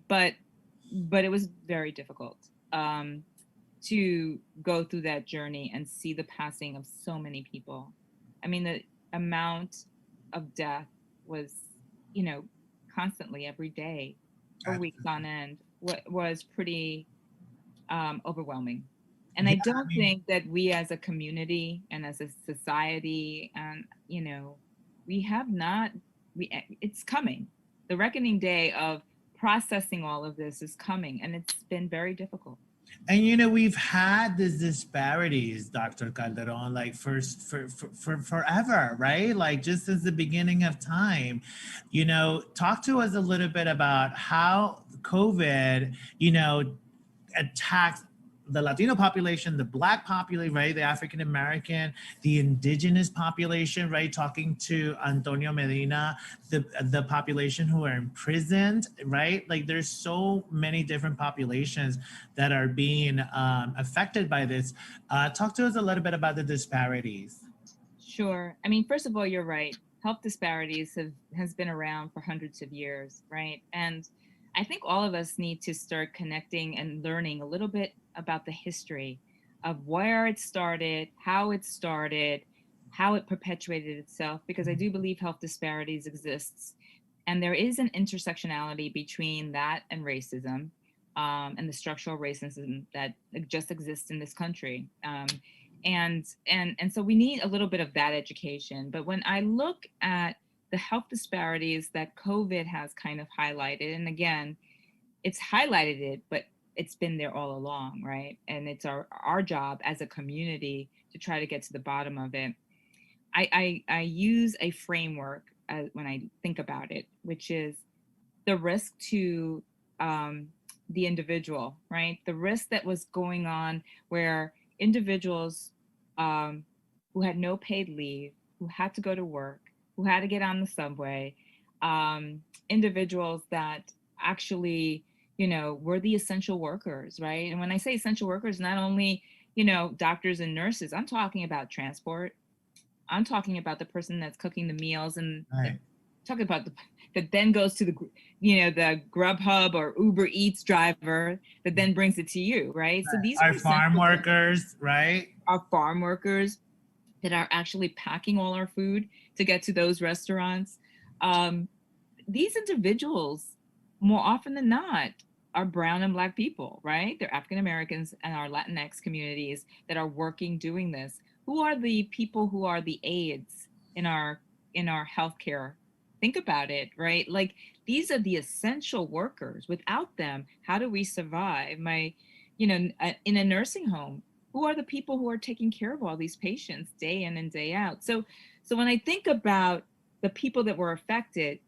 But it was very difficult to go through that journey and see the passing of so many people. I mean, the amount of death was, you know, constantly every day for weeks on end was pretty overwhelming. And I don't think that we as a community and as a society, and, you know, it's coming. The reckoning day of processing all of this is coming, and it's been very difficult. And you know, we've had these disparities, Dr. Calderon, like for forever, right? Like just since the beginning of time. You know, talk to us a little bit about how COVID, you know, attacks the Latino population, the Black population, right? The African American, the indigenous population, right? Talking to Antonio Medina, the population who are imprisoned, right? Like there's so many different populations that are being affected by this. Talk to us a little bit about the disparities. Sure. I mean, first of all, you're right. Health disparities has been around for hundreds of years, right? And I think all of us need to start connecting and learning a little bit about the history of where it started, how it perpetuated itself, because I do believe health disparities exists. And there is an intersectionality between that and racism, and the structural racism that just exists in this country. And so we need a little bit of that education. But when I look at the health disparities that COVID has kind of highlighted, and again, it's highlighted it, but it's been there all along, right? And it's our job as a community to try to get to the bottom of it. I use a framework when I think about it, which is the risk to the individual, right? The risk that was going on where individuals who had no paid leave, who had to go to work, who had to get on the subway, individuals that actually, you know, were the essential workers, right? And when I say essential workers, not only, you know, doctors and nurses, I'm talking about transport, I'm talking about the person that's cooking the meals and Right. talking about that then goes to the, the Grubhub or Uber Eats driver that then brings it to you, right? So these are Our farm essential things. workers, right? Our farm workers that are actually packing all our food to get to those restaurants. These individuals, more often than not, are brown and black people, right? They're African Americans and our Latinx communities that are working doing this. Who are the people who are the aides in our healthcare? Think about it, right? Like these are the essential workers. Without them, how do we survive? In a nursing home, who are the people who are taking care of all these patients day in and day out? So when I think about the people that were affected,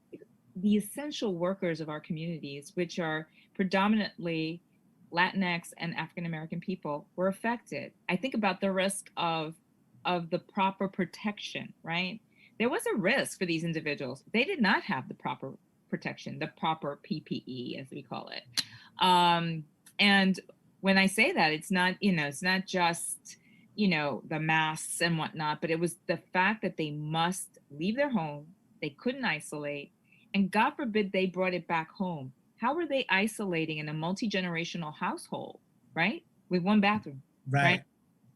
the essential workers of our communities, which are predominantly Latinx and African American people, were affected. I think about the risk of the proper protection, right? There was a risk for these individuals. They did not have the proper protection, the proper PPE, as we call it. And when I say that, it's not just, the masks and whatnot, but it was the fact that they must leave their home. They couldn't isolate. And God forbid they brought it back home. How were they isolating in a multi-generational household, right? With one bathroom, right?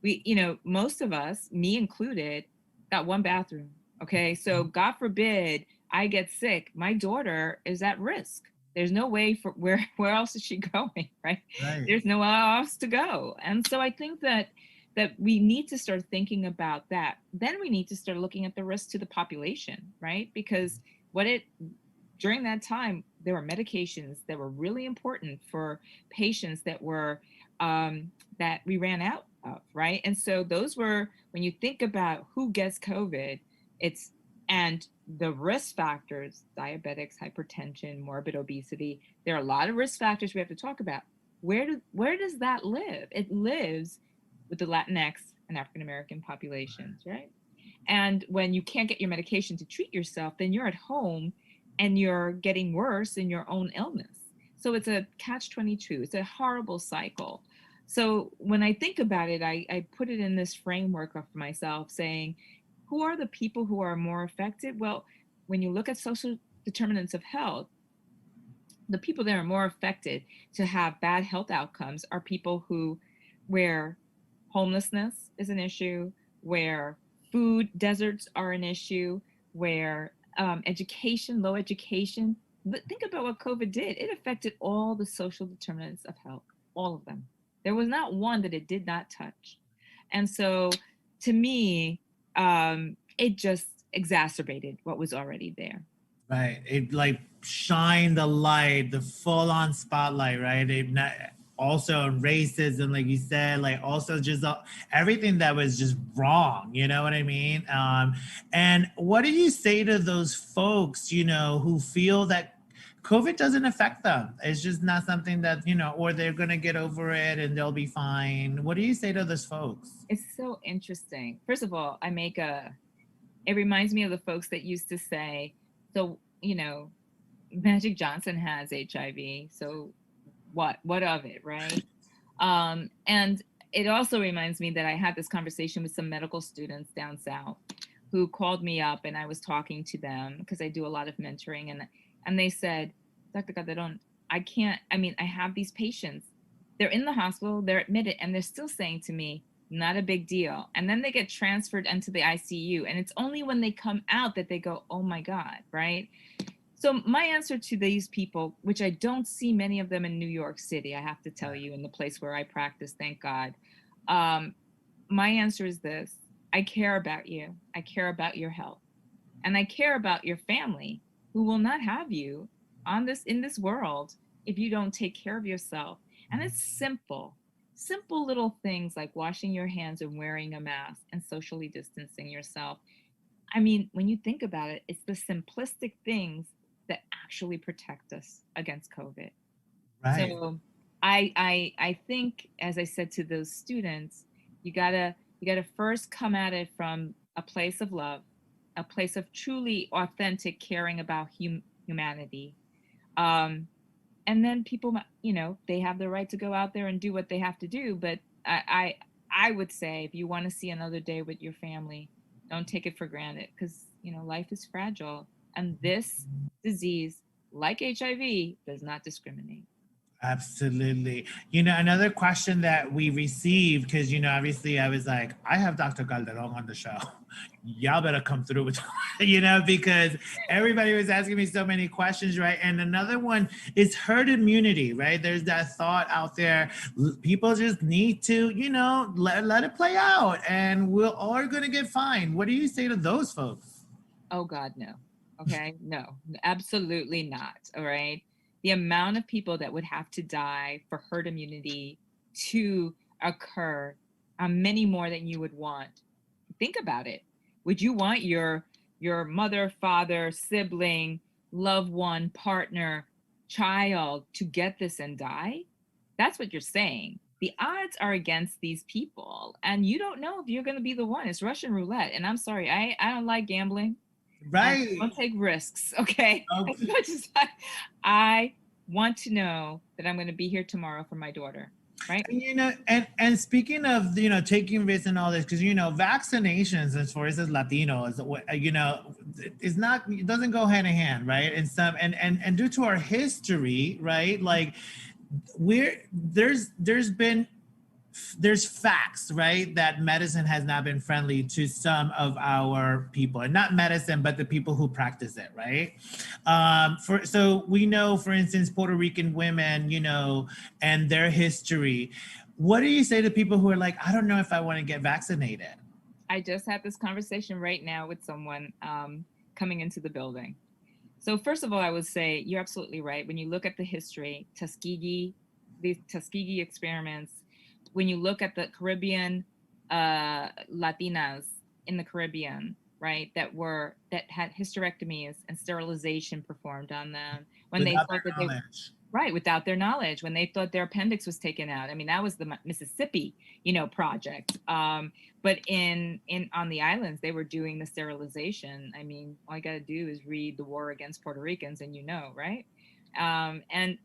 We, most of us, me included, got one bathroom. Okay. So God forbid I get sick. My daughter is at risk. There's no way for where else is she going, right? There's nowhere else to go. And so I think that we need to start thinking about that. Then we need to start looking at the risk to the population, right? Because during that time, there were medications that were really important for patients that were that we ran out of, right? And so those were, when you think about who gets COVID, and the risk factors, diabetics, hypertension, morbid obesity, there are a lot of risk factors we have to talk about. Where does that live? It lives with the Latinx and African American populations, right? And when you can't get your medication to treat yourself, then you're at home and you're getting worse in your own illness. So it's a catch-22. It's a horrible cycle. So when I think about it, I put it in this framework of myself saying, who are the people who are more affected? Well, when you look at social determinants of health, the people that are more affected to have bad health outcomes are people where homelessness is an issue, where food deserts are an issue, where low education. But think about what COVID did. It affected all the social determinants of health, all of them. There was not one that it did not touch. And so to me, it just exacerbated what was already there. Right. It like shined the light, the full on spotlight, right? Also racism, like you said, like also just everything that was just wrong, you know what I mean? And what do you say to those folks, who feel that COVID doesn't affect them? It's just not something that, or they're going to get over it and they'll be fine. What do you say to those folks? It's so interesting. First of all, it reminds me of the folks that used to say, so, Magic Johnson has HIV, so what of it, right? And it also reminds me that I had this conversation with some medical students down south who called me up, and I was talking to them because I do a lot of mentoring, and they said, Dr. Calderon, I have these patients, they're in the hospital, they're admitted, and they're still saying to me, not a big deal. And then they get transferred into the ICU, and it's only when they come out that they go, oh my God, right? So my answer to these people, which I don't see many of them in New York City, I have to tell you, in the place where I practice, thank God. My answer is this: I care about you. I care about your health. And I care about your family, who will not have you in this world if you don't take care of yourself. And it's simple little things like washing your hands and wearing a mask and socially distancing yourself. I mean, when you think about it, it's the simplistic things that actually protect us against COVID. Right. So I think, as I said to those students, you gotta first come at it from a place of love, a place of truly authentic caring about humanity. And then people, they have the right to go out there and do what they have to do. But I would say, if you want to see another day with your family, Don't take it for granted, because life is fragile, and this disease, like HIV, does not discriminate. Absolutely. Another question that we received, because, obviously I was like, I have Dr. Calderon on the show. Y'all better come through with, because everybody was asking me so many questions, right? And another one is herd immunity, right? There's that thought out there. People just need to, let it play out, and we're all going to get fine. What do you say to those folks? Oh, God, no. Okay. No, absolutely not. All right. The amount of people that would have to die for herd immunity to occur, many more than you would want. Think about it. Would you want your mother, father, sibling, loved one, partner, child to get this and die? That's what you're saying. The odds are against these people, and you don't know if you're going to be the one. It's Russian roulette. And I'm sorry, I don't like gambling. Right. I don't take risks, okay? Okay. As much as I want to know that I'm going to be here tomorrow for my daughter, right? And speaking of, taking risks and all this, because, vaccinations, as far as Latinos, is not, it doesn't go hand in hand, right? And some, and due to our history, right? Like there's facts, right, that medicine has not been friendly to some of our people, and not medicine, but the people who practice it, right? So we know, for instance, Puerto Rican women, and their history. What do you say to people who are like, I don't know if I want to get vaccinated? I just had this conversation right now with someone coming into the building. So first of all, I would say you're absolutely right. When you look at the history, the Tuskegee experiments, when you look at the Caribbean Latinas in the Caribbean, right, that had hysterectomies and sterilization performed on them when Without they thought that knowledge. Right, without their knowledge, when they thought their appendix was taken out. I mean, that was the Mississippi, project. But on the islands, they were doing the sterilization. I mean, all you got to do is read The War Against Puerto Ricans, and right? And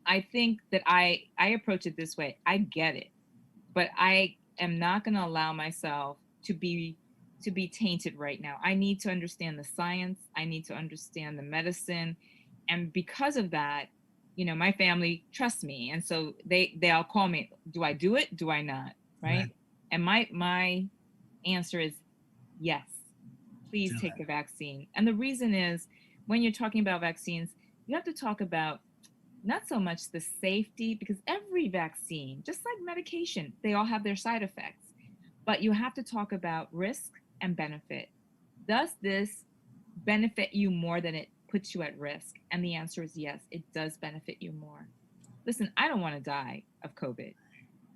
I think that I approach it this way. I get it, but I am not going to allow myself to be tainted right now. I need to understand the science. I need to understand the medicine, and because of that, my family trusts me, and so they'll call me. Do I do it? Do I not? Right? And my answer is yes. Please take the vaccine. And the reason is, when you're talking about vaccines, you have to talk about not so much the safety, because every vaccine, just like medication, they all have their side effects. But you have to talk about risk and benefit. Does this benefit you more than it puts you at risk? And the answer is yes, it does benefit you more. Listen, I don't want to die of COVID.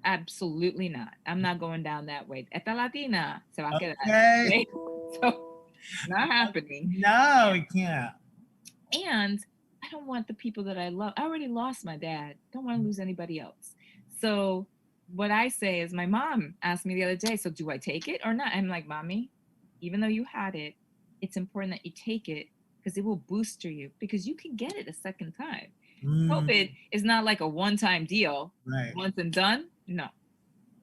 Absolutely not. I'm not going down that way. Esta Latina se va a quedar. Okay? So, not happening. No, we can't. And I don't want the people that I love. I already lost my dad. Don't want to lose anybody else. So what I say is, my mom asked me the other day, so do I take it or not? I'm like, Mommy, even though you had it, it's important that you take it, because it will booster you, because you can get it a second time. COVID is not like a one-time deal, right? Once and done. No,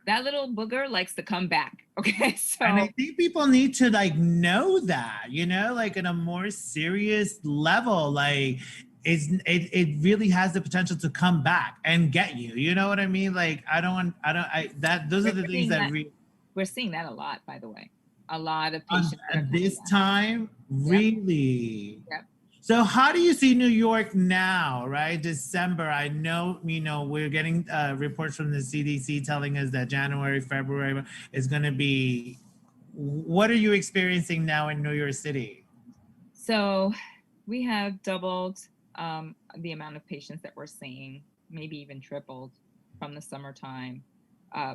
that little booger likes to come back. Okay, so and I think people need to know that, like in a more serious level, like it really has the potential to come back and get you. You know what I mean? Like those are the things that we're seeing that a lot, by the way. A lot of patients at this time, really. Yep. So how do you see New York now, right? December, I know, we're getting reports from the CDC telling us that January, February is going to be, what are you experiencing now in New York City? So we have doubled the amount of patients that we're seeing, maybe even tripled from the summertime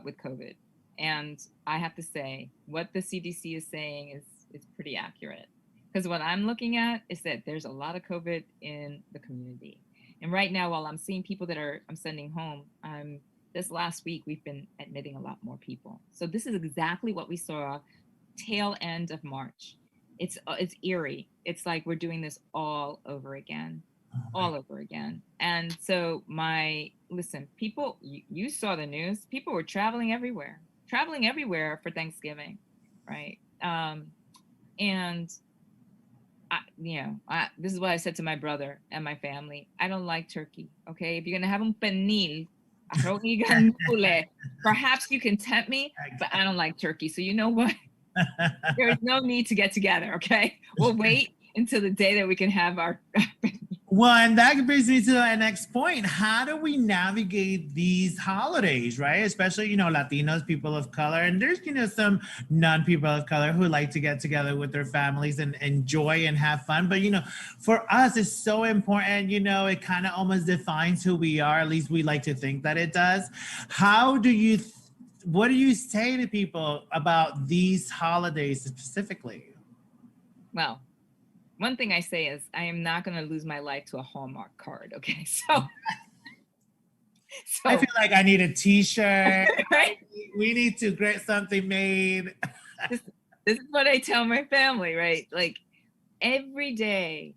with COVID. And I have to say, what the CDC is saying is pretty accurate. Because what I'm looking at is that there's a lot of COVID in the community. And right now, while I'm seeing people that I'm sending home, this last week, we've been admitting a lot more people. So this is exactly what we saw tail end of March. It's eerie. It's like we're doing this all over again, all over again. And so people, you saw the news, people were traveling everywhere for Thanksgiving, right? And this is what I said to my brother and my family. I don't like turkey. Okay, if you're gonna have un pernil, arroz y gandules, perhaps you can tempt me, but I don't like turkey. So you know what? There is no need to get together. Okay, we'll wait until the day that we can have our. Well, and that brings me to our next point. How do we navigate these holidays, right? Especially, Latinos, people of color, and there's, some non-people of color who like to get together with their families and enjoy and have fun. But, for us, it's so important, it kind of almost defines who we are. At least we like to think that it does. What do you say to people about these holidays specifically? Well, one thing I say is I am not going to lose my life to a Hallmark card. Okay. So I feel like I need a t-shirt. Right? We need to get something made. This is what I tell my family, right? Like every day,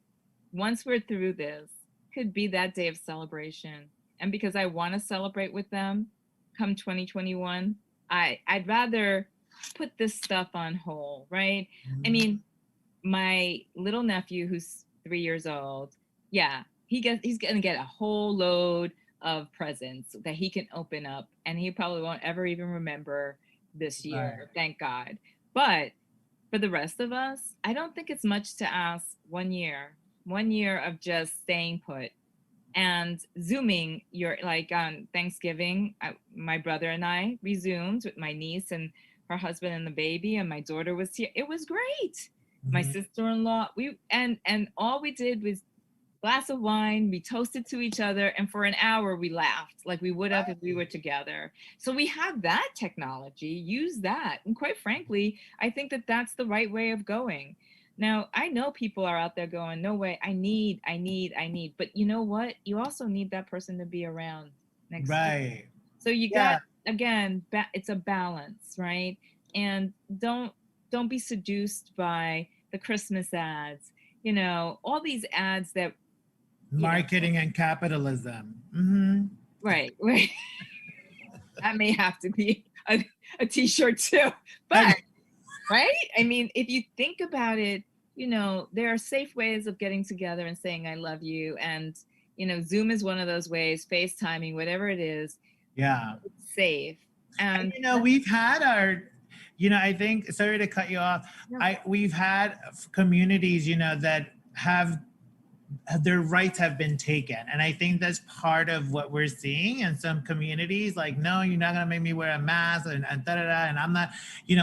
once we're through this, could be that day of celebration. And because I want to celebrate with them come 2021, I'd rather put this stuff on hold, right? Mm-hmm. I mean, my little nephew, who's 3 years old, he's gonna get a whole load of presents that he can open up, and he probably won't ever even remember this year. Right. Thank God. But for the rest of us, I don't think it's much to ask 1 year of just staying put and Zooming. Like on Thanksgiving, my brother and I resumed with my niece and her husband and the baby, and my daughter was here. It was great. My sister-in-law, and all we did was glass of wine, we toasted to each other, and for an hour we laughed like we would have if we were together. So we have that technology, use that. And quite frankly, I think that that's the right way of going. Now, I know people are out there going, no way, I need. But you know what? You also need that person to be around next year. So you got, again, it's a balance, right? And don't be seduced by the Christmas ads, all these ads that marketing and capitalism. Mm-hmm. Right. That may have to be a t-shirt too, but right. I mean, if you think about it, there are safe ways of getting together and saying I love you, and Zoom is one of those ways, FaceTiming, whatever it is. Yeah, it's safe. And we've had our. I think, sorry to cut you off. No. We've had communities, that have their rights have been taken. And I think that's part of what we're seeing in some communities, like, no, you're not going to make me wear a mask and da-da-da, and I'm not,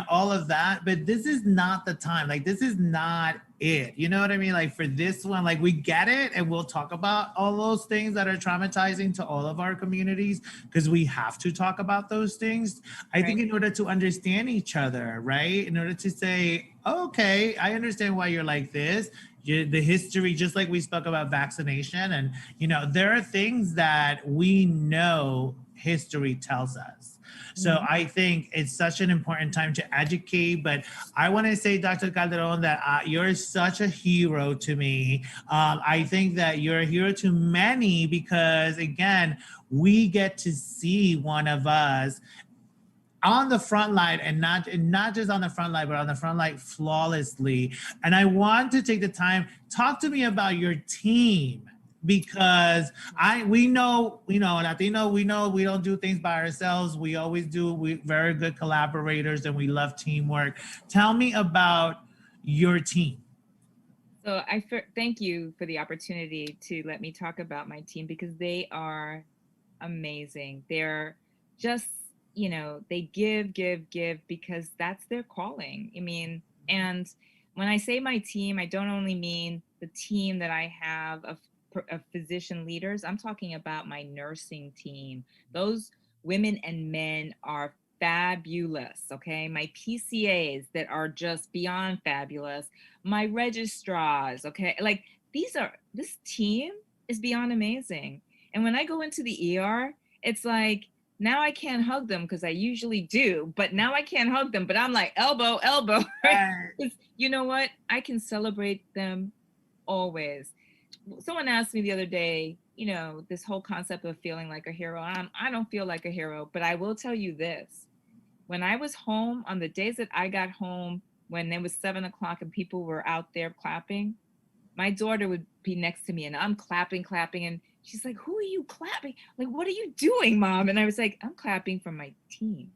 all of that. But this is not the time. Like, this is not it. You know what I mean? Like, for this one, like, we get it, and we'll talk about all those things that are traumatizing to all of our communities, because we have to talk about those things. I think in order to understand each other, right? In order to say, okay, I understand why you're like this. The history, just like we spoke about vaccination, and there are things that we know history tells us. So I think it's such an important time to educate. But I want to say, Dr. Calderon, that you're such a hero to me. I think that you're a hero to many, because again, we get to see one of us on the front line, and not just on the front line, but on the front line flawlessly. And I want to take the time, talk to me about your team, because we know Latino, we know we don't do things by ourselves. We always do. We're very good collaborators, and we love teamwork. Tell me about your team. So thank you for the opportunity to let me talk about my team, because they are amazing. They're just, they give because that's their calling. I mean, and when I say my team, I don't only mean the team that I have of physician leaders. I'm talking about my nursing team. Those women and men are fabulous, okay? My PCAs that are just beyond fabulous. My registrars, okay? Like, this team is beyond amazing. And when I go into the ER, it's like, now I can't hug them, because I usually do, but now I can't hug them, but I'm like elbow, right? You know what? I can celebrate them always. Someone asked me the other day, this whole concept of feeling like a hero. I don't feel like a hero, but I will tell you this. When I was home, on the days that I got home when it was 7 o'clock and people were out there clapping, my daughter would be next to me and I'm clapping. And she's like, who are you clapping? Like, what are you doing, Mom? And I was like, I'm clapping for my team.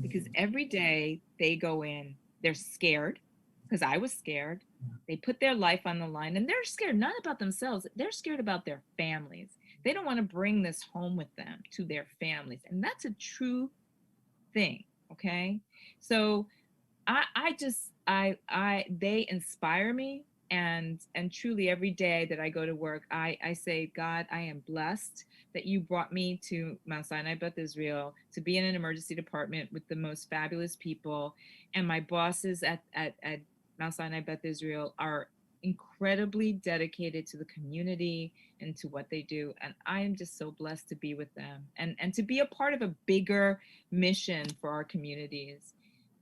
Because every day they go in, they're scared, because I was scared. They put their life on the line and they're scared, not about themselves. They're scared about their families. They don't want to bring this home with them to their families. And that's a true thing. Okay. So they inspire me. And truly every day that I go to work, I say, God, I am blessed that you brought me to Mount Sinai Beth Israel to be in an emergency department with the most fabulous people. And my bosses at Mount Sinai Beth Israel are incredibly dedicated to the community and to what they do. And I am just so blessed to be with them and to be a part of a bigger mission for our communities.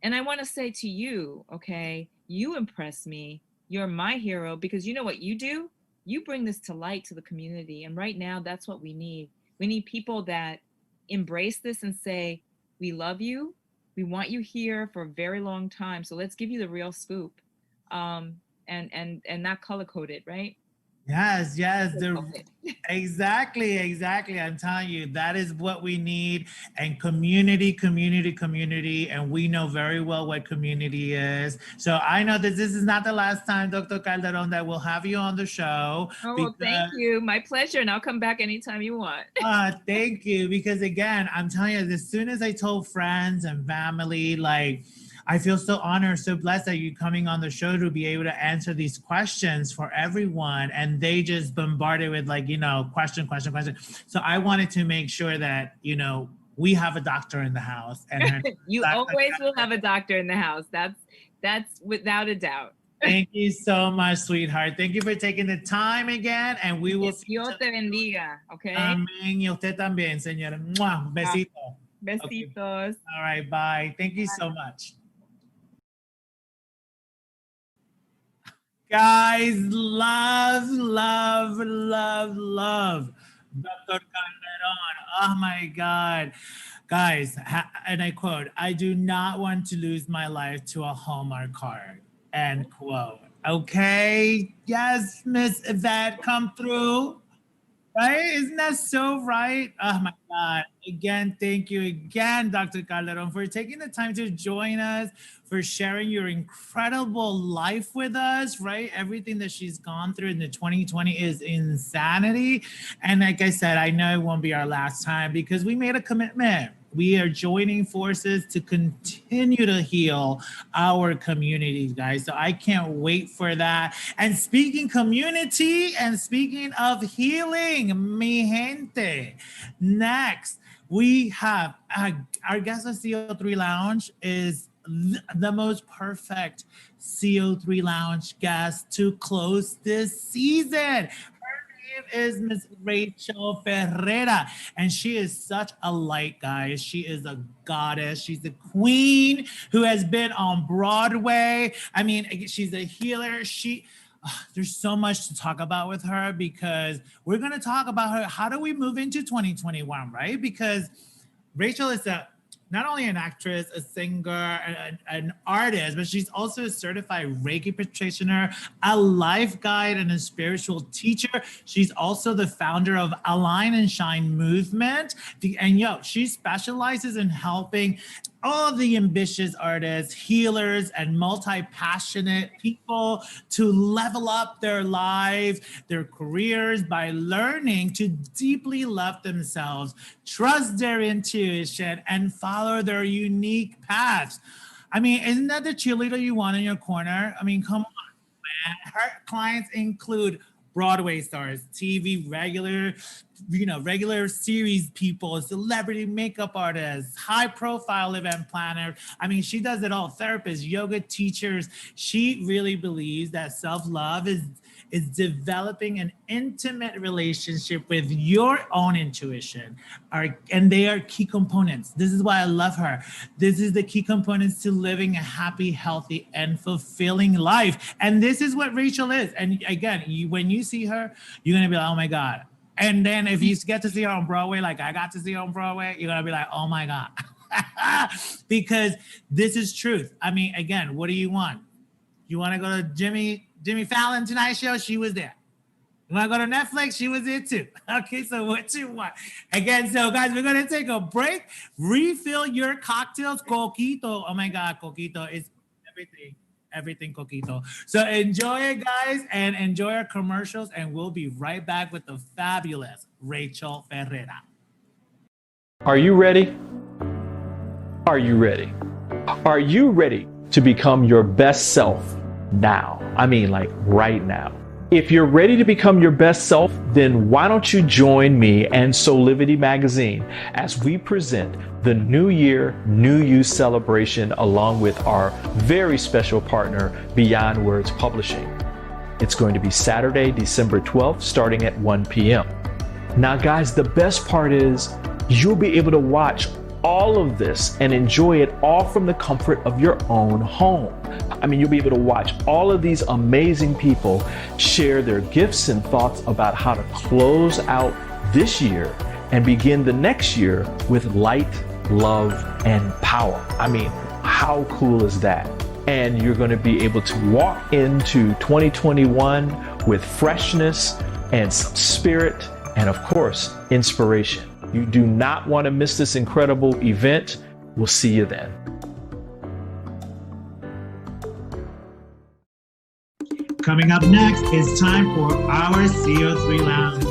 And I want to say to you, okay, you impress me. You're my hero, because you know what you do? You bring this to light to the community. And right now, that's what we need. We need people that embrace this and say, we love you. We want you here for a very long time. So let's give you the real scoop, and not color coded, right? Yes, exactly. I'm telling you, that is what we need. And community. And we know very well what community is. So I know that this is not the last time, Dr. Calderon, that we'll have you on the show. Oh, well, thank you. My pleasure. And I'll come back anytime you want. Thank you. Because again, I'm telling you, as soon as I told friends and family, like, I feel so honored, so blessed that you're coming on the show to be able to answer these questions for everyone. And they just bombarded with like, question. So I wanted to make sure that, we have a doctor in the house. And you always will have a doctor in the house. That's without a doubt. Thank you so much, sweetheart. Thank you for taking the time again. And we will see Dios te bendiga, okay? Amén. Y usted también, señora. Mwah. Besito. Besitos. Okay. All right, bye. Thank you so much. Guys, love Dr. Calderon. Oh my God. Guys, and I quote, I do not want to lose my life to a Hallmark card, end quote. Okay. Yes, Miss Yvette, come through. Right? Isn't that so right? Oh my God. Again, thank you again, Dr. Calderon, for taking the time to join us, for sharing your incredible life with us, right? Everything that she's gone through in the 2020 is insanity. And like I said, I know it won't be our last time because we made a commitment. We are joining forces to continue to heal our communities, guys. So I can't wait for that. And speaking community and speaking of healing, mi gente, next we have our guest of CO3 Lounge is the most perfect CO3 Lounge guest to close this season. Is Miss Rachael Ferrara, and she is such a light, guys. She is a goddess. She's the queen who has been on Broadway. I mean, she's a healer. There's so much to talk about with her because we're going to talk about her. How do we move into 2021, right? Because Rachael is not only an actress, a singer, an artist, but she's also a certified Reiki practitioner, a life guide, and a spiritual teacher. She's also the founder of Align and Shine Movement. And she specializes in helping all the ambitious artists, healers, and multi-passionate people to level up their lives, their careers by learning to deeply love themselves, trust their intuition, and follow their unique paths. I mean, isn't that the cheerleader you want in your corner? I mean, come on, man. Her clients include Broadway stars, TV regular series people, celebrity makeup artists, high profile event planners. I mean, she does it all. Therapists, yoga teachers. She really believes that self-love is developing an intimate relationship with your own intuition. And they are key components. This is why I love her. This is the key components to living a happy, healthy, and fulfilling life. And this is what Rachael is. And again, when you see her, you're going to be like, oh my God. And then if you get to see her on Broadway, like I got to see her on Broadway, you're going to be like, oh my God. Because this is truth. I mean, again, what do you want? You want to go to Jimmy Fallon Tonight Show? She was there. You want to go to Netflix? She was there too. Okay, so what you want? Again, so guys, we're going to take a break. Refill your cocktails. Coquito. Oh my God, Coquito is everything Coquito. So enjoy it, guys, and enjoy our commercials, and we'll be right back with the fabulous Rachael Ferrara. Are you ready? Are you ready? Are you ready to become your best self now? I mean, like right now. If you're ready to become your best self, then why don't you join me and Solivity Magazine as we present the New Year, New You celebration along with our very special partner, Beyond Words Publishing. It's going to be Saturday, December 12th, starting at 1 p.m. Now, guys, the best part is you'll be able to watch all of this and enjoy it all from the comfort of your own home. I mean, you'll be able to watch all of these amazing people share their gifts and thoughts about how to close out this year and begin the next year with light, love, and power. I mean, how cool is that? And you're going to be able to walk into 2021 with freshness and some spirit and, of course, inspiration. You do not want to miss this incredible event. We'll see you then. Coming up next, it's time for our CO3 Lounge.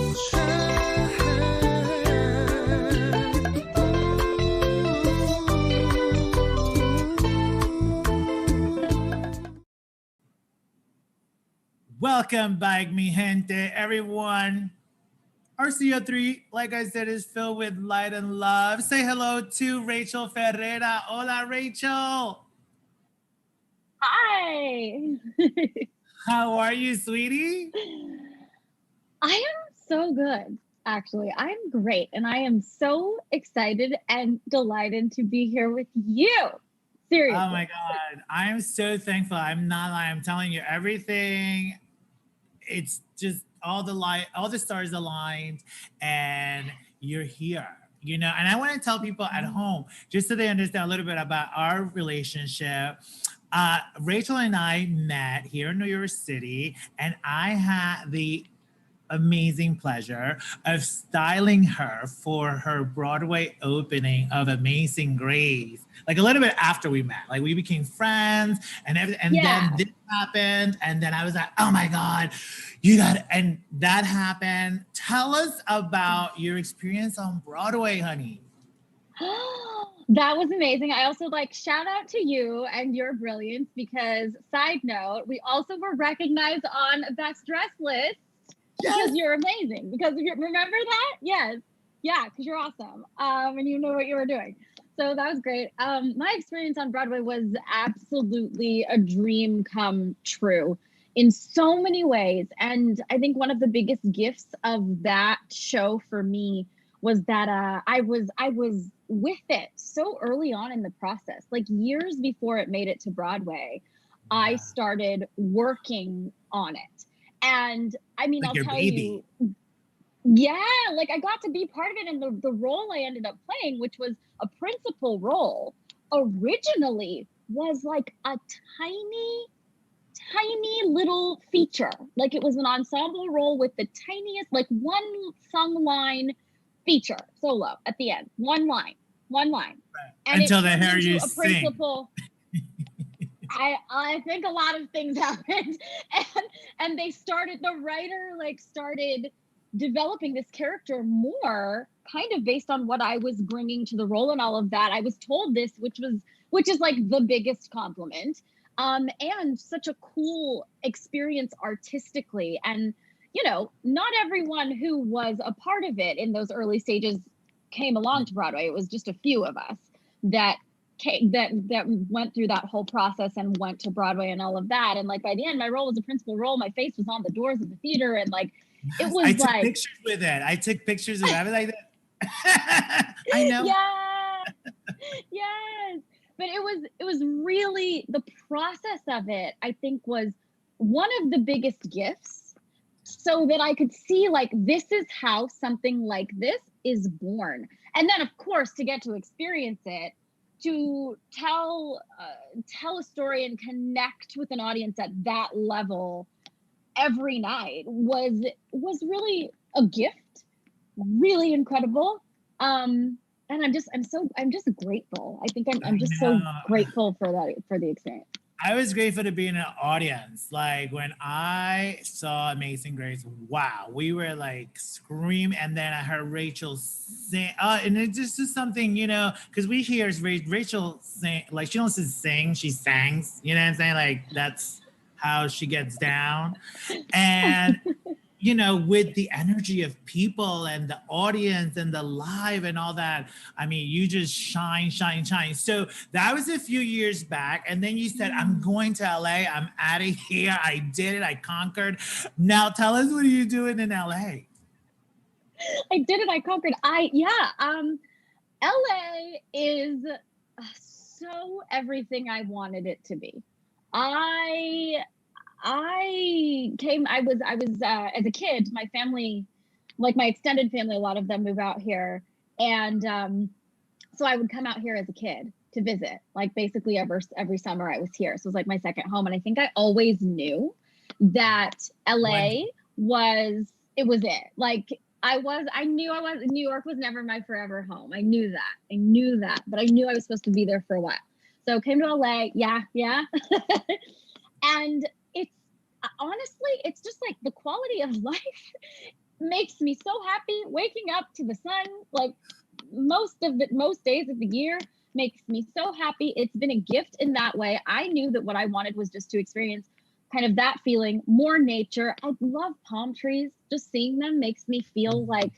Welcome back, mi gente, everyone. Our CO3, like I said, is filled with light and love. Say hello to Rachael Ferrara. Hola, Rachael. Hi. How are you, sweetie? I am so good, actually. I'm great. And I am so excited and delighted to be here with you. Seriously. Oh my God. I'm so thankful. I'm not lying. I'm telling you, everything, it's just all the light, all the stars aligned, and you're here. And I want to tell people at home, just so they understand a little bit about our relationship. Rachael and I met here in New York City, and I had the amazing pleasure of styling her for her Broadway opening of Amazing Grace. Like a little bit after we met, like we became friends and everything. And then this happened. And then I was like, oh my God, and that happened. Tell us about your experience on Broadway, honey. That was amazing. I also shout out to you and your brilliance because, side note, we also were recognized on Best Dress list. Because you're amazing. Remember that? Yes. Yeah, because you're awesome. And you know what you were doing. So that was great. My experience on Broadway was absolutely a dream come true in so many ways. And I think one of the biggest gifts of that show for me was that I was with it so early on in the process, years before it made it to Broadway. I started working on it. And I mean, I'll tell you, I got to be part of it. And the role I ended up playing, which was a principal role, originally was a tiny little feature. It was an ensemble role with the tiniest, one sung line feature, solo at the end. One line. Right. And until they hear you sing. Principal. I think a lot of things happened, and they started, the writer started developing this character more kind of based on what I was bringing to the role and all of that. I was told this, which is the biggest compliment, and such a cool experience artistically. And not everyone who was a part of it in those early stages came along to Broadway. It was just a few of us that went through that whole process and went to Broadway and all of that. And by the end, my role was a principal role. My face was on the doors of the theater, and it was I took pictures with it. I took pictures of it. I was like that. I know. Yes. But it was really, the process of it, I think, was one of the biggest gifts, so that I could see this is how something like this is born. And then, of course, to get to experience it, tell a story and connect with an audience at that level every night was really a gift, really incredible. And I'm just grateful. I think I'm just so grateful for the experience. I was grateful to be in an audience. Like when I saw Amazing Grace, wow, we were like scream. And then I heard Rachel sing. And it's just something, you know, because we hear Rachel sing, like she don't just sing, she sangs. You know what I'm saying? Like that's how she gets down. And you know, with the energy of people and the audience and the live and all that, I mean, you just shine. So that was a few years back. And then you said, I'm going to LA. I'm out of here. I did it. I conquered. Now tell us, what are you doing in LA? I did it. I conquered. LA is so everything I wanted it to be. I was as a kid, my family, like my extended family, a lot of them move out here. And so I would come out here as a kid to visit, like basically every summer I was here. So it was like my second home. And I think I always knew that LA was it. Like I knew New York was never my forever home. I knew that, but I knew I was supposed to be there for a while. So I came to LA. Yeah. And honestly, it's just like the quality of life makes me so happy. Waking up to the sun, like most days of the year, makes me so happy. It's been a gift in that way. I knew that what I wanted was just to experience kind of that feeling, more nature. I love palm trees. Just seeing them makes me feel like,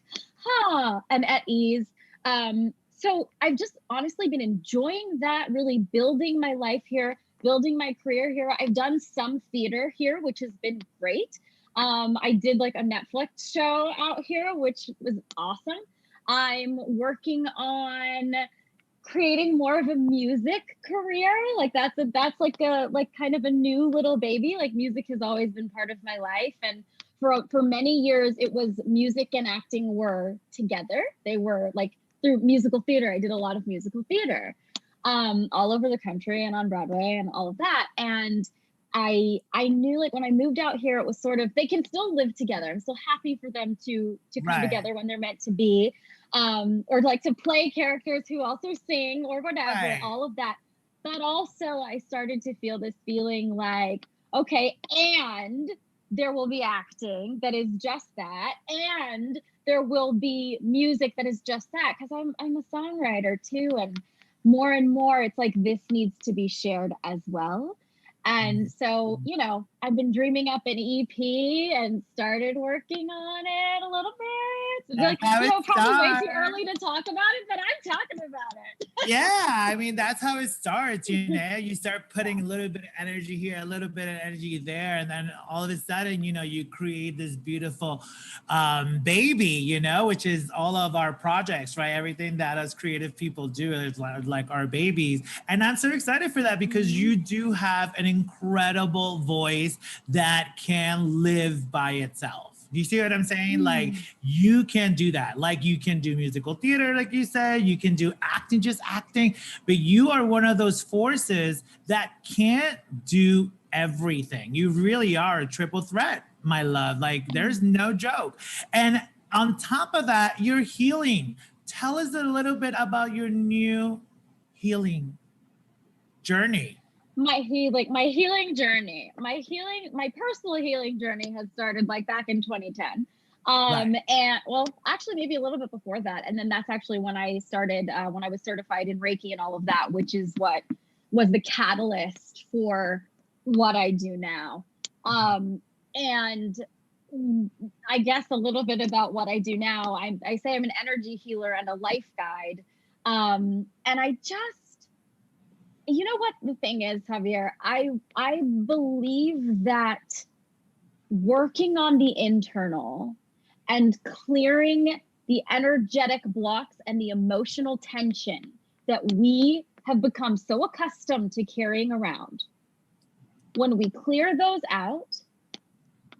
I'm at ease. So I've just honestly been enjoying that, really building my life here, building my career here. I've done some theater here, which has been great. I did like a Netflix show out here, which was awesome. I'm working on creating more of a music career. Like that's kind of a new little baby. Like music has always been part of my life. And for many years, it was music and acting were together. They were like through musical theater. I did a lot of musical theater. All over the country and on Broadway and all of that. And I knew like when I moved out here, it was sort of, they can still live together. I'm so happy for them to come together when they're meant to be, or like to play characters who also sing or whatever, all of that. But also I started to feel this feeling like, okay, and there will be acting that is just that. And there will be music that is just that. Cause I'm a songwriter too. And more, it's like this needs to be shared as well. And so, you know, I've been dreaming up an EP and started working on it a little bit. Like, probably way too early to talk about it, but I'm talking about it. Yeah, I mean, that's how it starts, you know. You start putting a little bit of energy here, a little bit of energy there, and then all of a sudden, you know, you create this beautiful baby, you know, which is all of our projects, right? Everything that us creative people do is like our babies. And I'm so excited for that because you do have an incredible voice that can live by itself. Do you see what I'm saying? Like you can do that. Like you can do musical theater, like you said, you can do acting, just acting, but you are one of those forces that can't do everything. You really are a triple threat, my love. Like there's no joke. And on top of that, you're healing. Tell us a little bit about your new healing journey. My personal healing journey has started like back in 2010. And well, actually maybe a little bit before that. And then that's actually when I started, when I was certified in Reiki and all of that, which is what was the catalyst for what I do now. And I guess a little bit about what I do now. I say I'm an energy healer and a life guide. And I just, you know what the thing is, Javier, I believe that working on the internal and clearing the energetic blocks and the emotional tension that we have become so accustomed to carrying around, when we clear those out,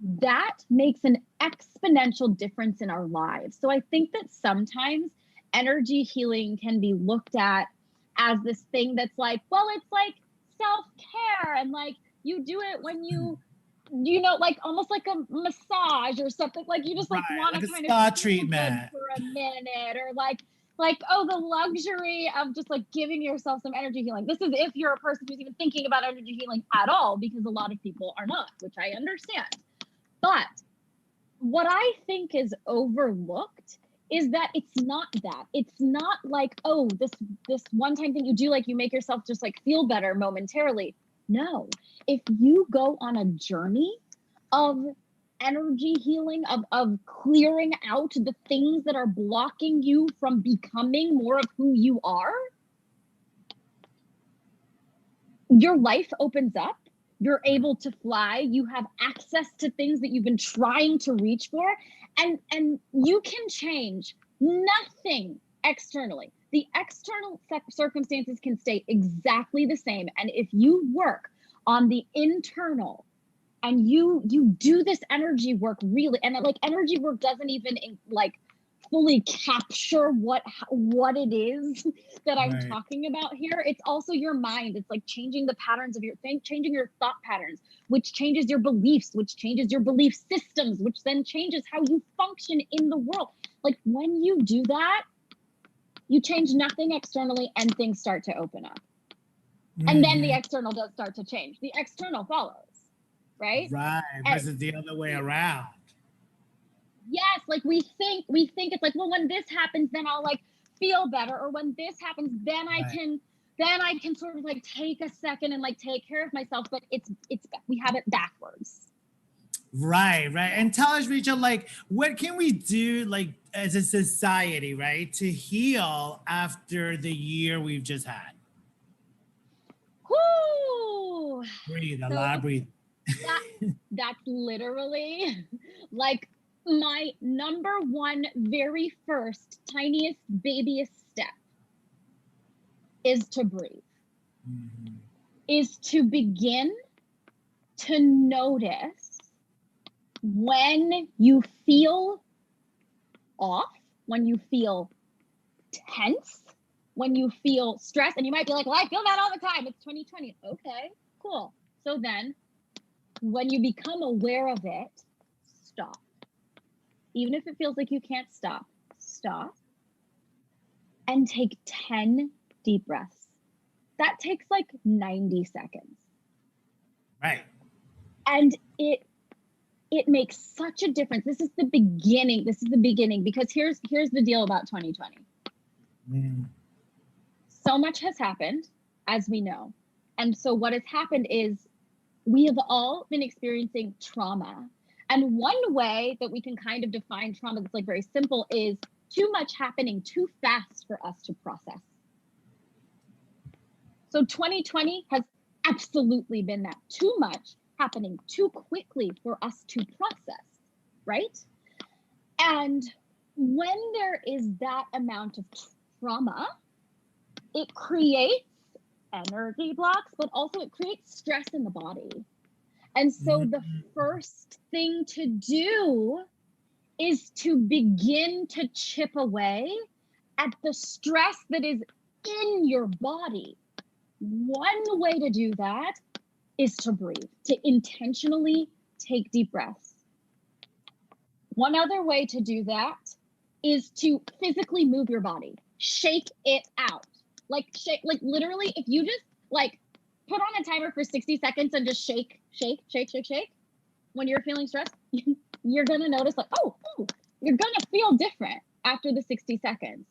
that makes an exponential difference in our lives. So I think that sometimes energy healing can be looked at as this thing that's like, well, it's like self-care, and like you do it when you know, like almost like a massage or something, like you just like want to kind spa of treatment for a minute, or like, oh, the luxury of just like giving yourself some energy healing. This is if you're a person who's even thinking about energy healing at all, because a lot of people are not, which I understand. But what I think is overlooked is that it's not that. It's not like, oh, this one time thing you do, like you make yourself just like feel better momentarily. No, if you go on a journey of energy healing, of clearing out the things that are blocking you from becoming more of who you are, your life opens up. You're able to fly. You have access to things that you've been trying to reach for, and you can change nothing externally. The external circumstances can stay exactly the same. And if you work on the internal and you do this energy work really, and like energy work doesn't even like fully capture what it is that I'm talking about here. It's also your mind. It's like changing the patterns of changing your thought patterns, which changes your beliefs, which changes your belief systems, which then changes how you function in the world. Like when you do that, you change nothing externally and things start to open up. And then the external does start to change. The external follows, right? Right, versus the other way around. Yes, like we think it's like, well, when this happens, then I'll like feel better, or when this happens, then I can sort of like take a second and like take care of myself. But it's we have it backwards. Right. And tell us, Rachael, like, what can we do, like, as a society, right, to heal after the year we've just had? Whoo! Breathe, a lot of breathe. That's literally like my number one, very first, tiniest, babyest step is to breathe. Is to begin to notice when you feel off, when you feel tense, when you feel stressed. And you might be like, well, I feel that all the time. It's 2020. Okay, cool. So then when you become aware of it, stop. Even if it feels like you can't stop, stop and take 10 deep breaths. That takes like 90 seconds. Right. And it makes such a difference. This is the beginning. Because here's the deal about 2020. So much has happened, as we know. And so what has happened is we have all been experiencing trauma. And one way that we can kind of define trauma that's like very simple is too much happening too fast for us to process. So 2020 has absolutely been that. Too much happening too quickly for us to process, right? And when there is that amount of trauma, it creates energy blocks, but also it creates stress in the body. And so the first thing to do is to begin to chip away at the stress that is in your body. One way to do that is to breathe, to intentionally take deep breaths. One other way to do that is to physically move your body, shake it out. Like literally, if you just like put on a timer for 60 seconds and just shake when you're feeling stressed, you're gonna notice like, oh, you're gonna feel different after the 60 seconds.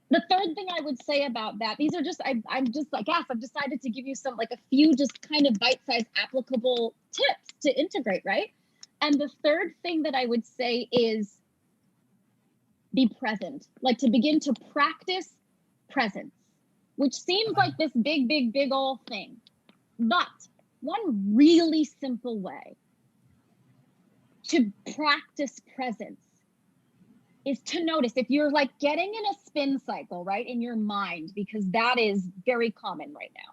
The third thing I would say about that, these are just, I'm just like, yes, I've decided to give you some, like a few just kind of bite-sized applicable tips to integrate, right? And the third thing that I would say is be present, like to begin to practice presence, which seems like this big old thing. But one really simple way to practice presence is to notice if you're like getting in a spin cycle, right, in your mind, because that is very common right now.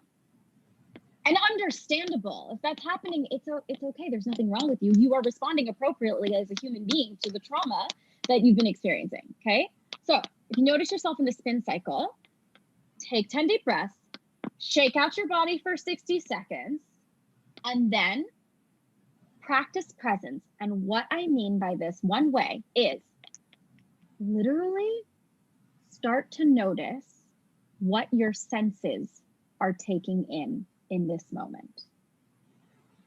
And understandable. If that's happening, it's okay. There's nothing wrong with you. You are responding appropriately as a human being to the trauma that you've been experiencing, okay? So if you notice yourself in the spin cycle, take 10 deep breaths, shake out your body for 60 seconds, and then practice presence. And what I mean by this one way is literally start to notice what your senses are taking in this moment.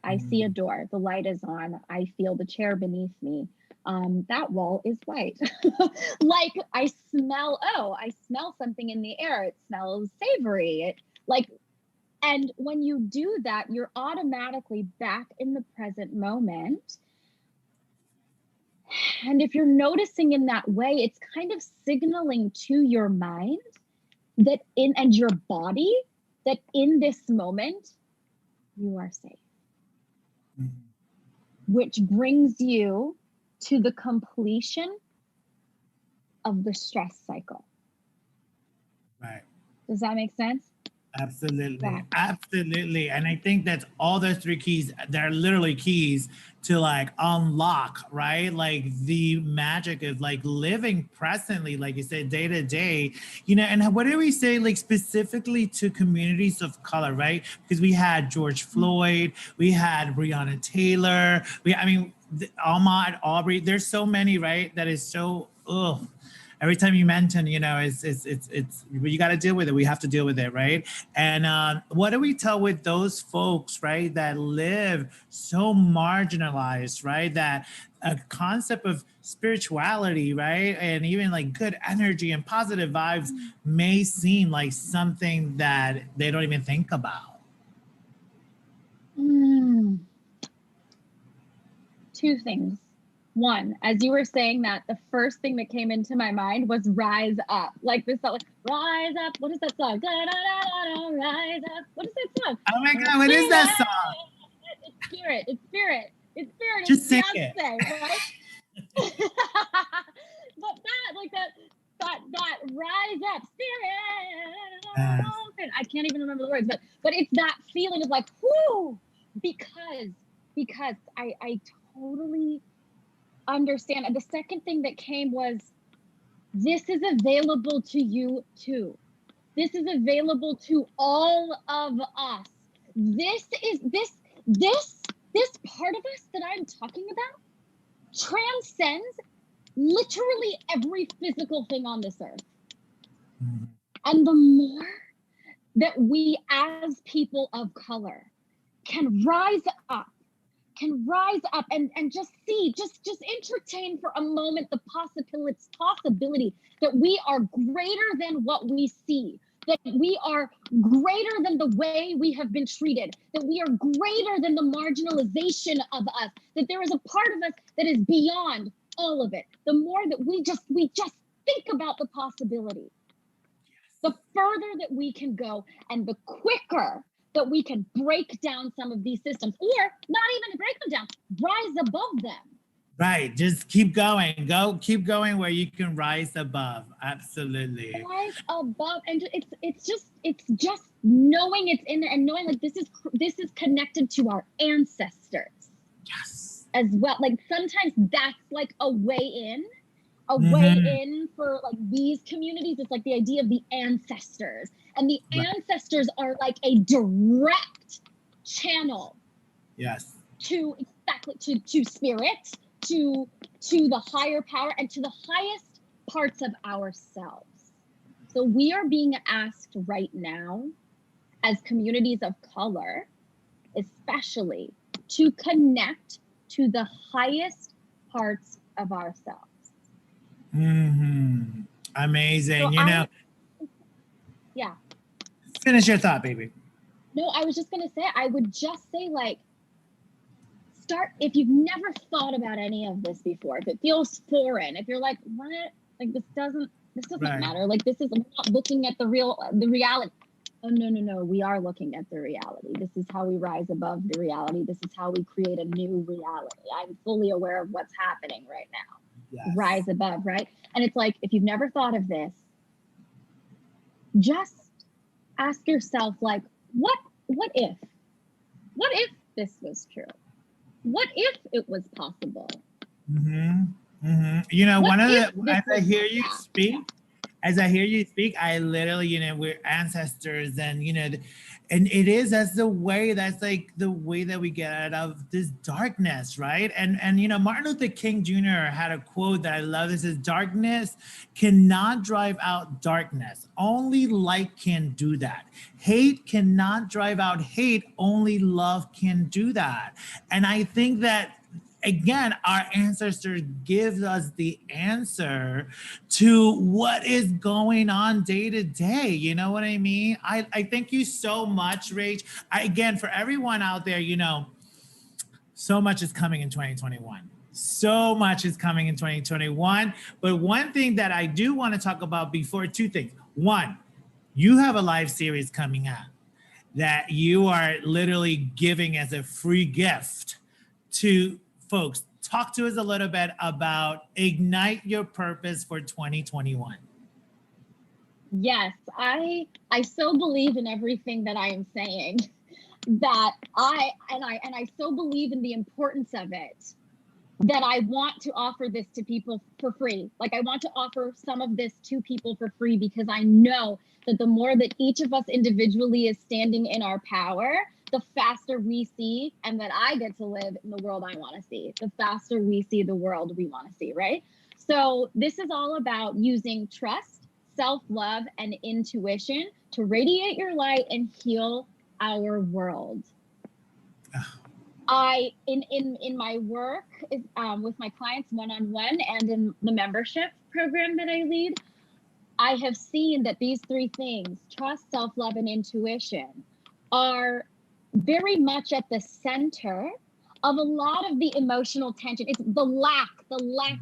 I see a door, the light is on, I feel the chair beneath me. That wall is white. Like I smell something in the air. It smells savory. And when you do that, you're automatically back in the present moment. And if you're noticing in that way, it's kind of signaling to your mind that and your body that in this moment, you are safe. Which brings you to the completion of the stress cycle. Right. Does that make sense? Absolutely. Yeah. Absolutely. And I think that's all those three keys. They're literally keys to like unlock, right? Like the magic of like living presently, like you said, day to day, you know, and what do we say, like specifically to communities of color, right? Because we had George Floyd, we had Breonna Taylor, Ahmaud Arbery, there's so many, right? That is so, every time you mention, you know, it's you got to deal with it. We have to deal with it, right? And what do we tell with those folks, right, that live so marginalized, right? That a concept of spirituality, right, and even like good energy and positive vibes may seem like something that they don't even think about. Two things. One, as you were saying that, the first thing that came into my mind was Rise Up. Like this song, like, Rise Up. What is that song? Rise Up. What is that song? Oh my God, what is that song? It's Spirit. It's Spirit. It's Spirit. Just It's sing Beyonce, it. right? But that Rise Up, Spirit. I can't even remember the words, but it's that feeling of like, whoo, because I totally understand. And the second thing that came was, this is available to you too. This is available to all of us. This part of us that I'm talking about transcends literally every physical thing on this earth. And the more that we as people of color can rise up and just see, just entertain for a moment the possibility that we are greater than what we see, that we are greater than the way we have been treated, that we are greater than the marginalization of us, that there is a part of us that is beyond all of it. The more that we just think about the possibility, the further that we can go and the quicker that we can break down some of these systems, or not even break them down, rise above them. Right, just keep going. Keep going where you can rise above. Absolutely. Rise above, and it's just knowing it's in there and knowing like this is connected to our ancestors. Yes. As well. Like sometimes that's like a way in. Way in for like these communities. It's like the idea of the ancestors, and the ancestors are like a direct channel. Yes. To spirit, to the higher power, and to the highest parts of ourselves. So we are being asked right now, as communities of color, especially, to connect to the highest parts of ourselves. Amazing. So yeah. Finish your thought, baby. No, I was just going to say, I would just say, like, start, if you've never thought about any of this before, if it feels foreign, if you're like, what? Like, this doesn't matter. Like, we're not looking at the reality. Oh, no. We are looking at the reality. This is how we rise above the reality. This is how we create a new reality. I'm fully aware of what's happening right now. Yes. Rise above, right? And it's like, if you've never thought of this, just ask yourself, like, what if this was true? What if it was possible? You know, as I hear you speak, as I hear you speak, I literally, we're ancestors, and and it is that's like the way that we get out of this darkness, right? And Martin Luther King Jr. had a quote that I love. This is, darkness cannot drive out darkness. Only light can do that. Hate cannot drive out hate. Only love can do that. And I think that, again, our ancestors give us the answer to what is going on day to day. You know what I mean? I thank you so much, Rach. Again, for everyone out there, so much is coming in 2021. So much is coming in 2021. But one thing that I do want to talk about before, two things. One, you have a live series coming up that you are literally giving as a free gift to folks. Talk to us a little bit about Ignite Your Purpose for 2021. Yes, I so believe in everything that I am saying, that I so believe in the importance of it, that I want to offer this to people for free. Like, I want to offer some of this to people for free, because I know that the more that each of us individually is standing in our power, the faster we see, and that I get to live in the world I want to see, the faster we see the world we want to see, right? So this is all about using trust, self-love, and intuition to radiate your light and heal our world. In my work with my clients one-on-one, and in the membership program that I lead, I have seen that these three things, trust, self-love, and intuition, are very much at the center of a lot of the emotional tension. It's the lack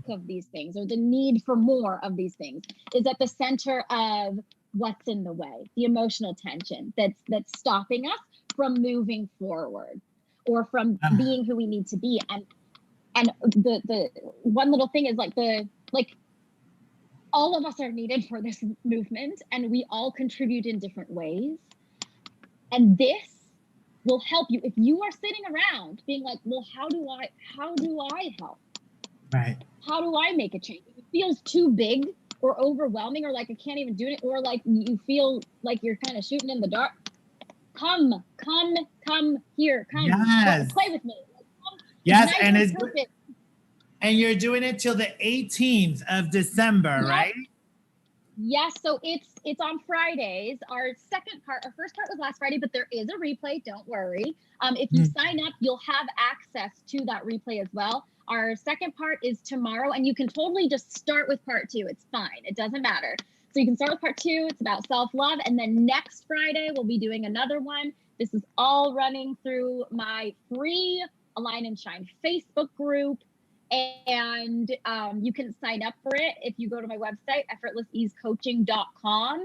of these things, or the need for more of these things, is at the center of what's in the way, the emotional tension that's stopping us from moving forward, or from being who we need to be. And the one little thing is like all of us are needed for this movement, and we all contribute in different ways. And this will help you if you are sitting around being like, well, how do I help? Right. How do I make a change? If it feels too big or overwhelming, or like I can't even do it, or like you feel like you're kind of shooting in the dark, come here, yes. Play with me. Yes, and you're doing it till the 18th of December, right? Yes, so it's on Fridays. Our first part was last Friday, but there is a replay, don't worry. If you sign up, you'll have access to that replay as well. Our second part is tomorrow, and you can totally just start with part 2. It's fine, it doesn't matter. So you can start with part 2, it's about self-love, and then next Friday, we'll be doing another one. This is all running through my free Align and Shine Facebook group. And you can sign up for it if you go to my website, effortlesseasecoaching.com.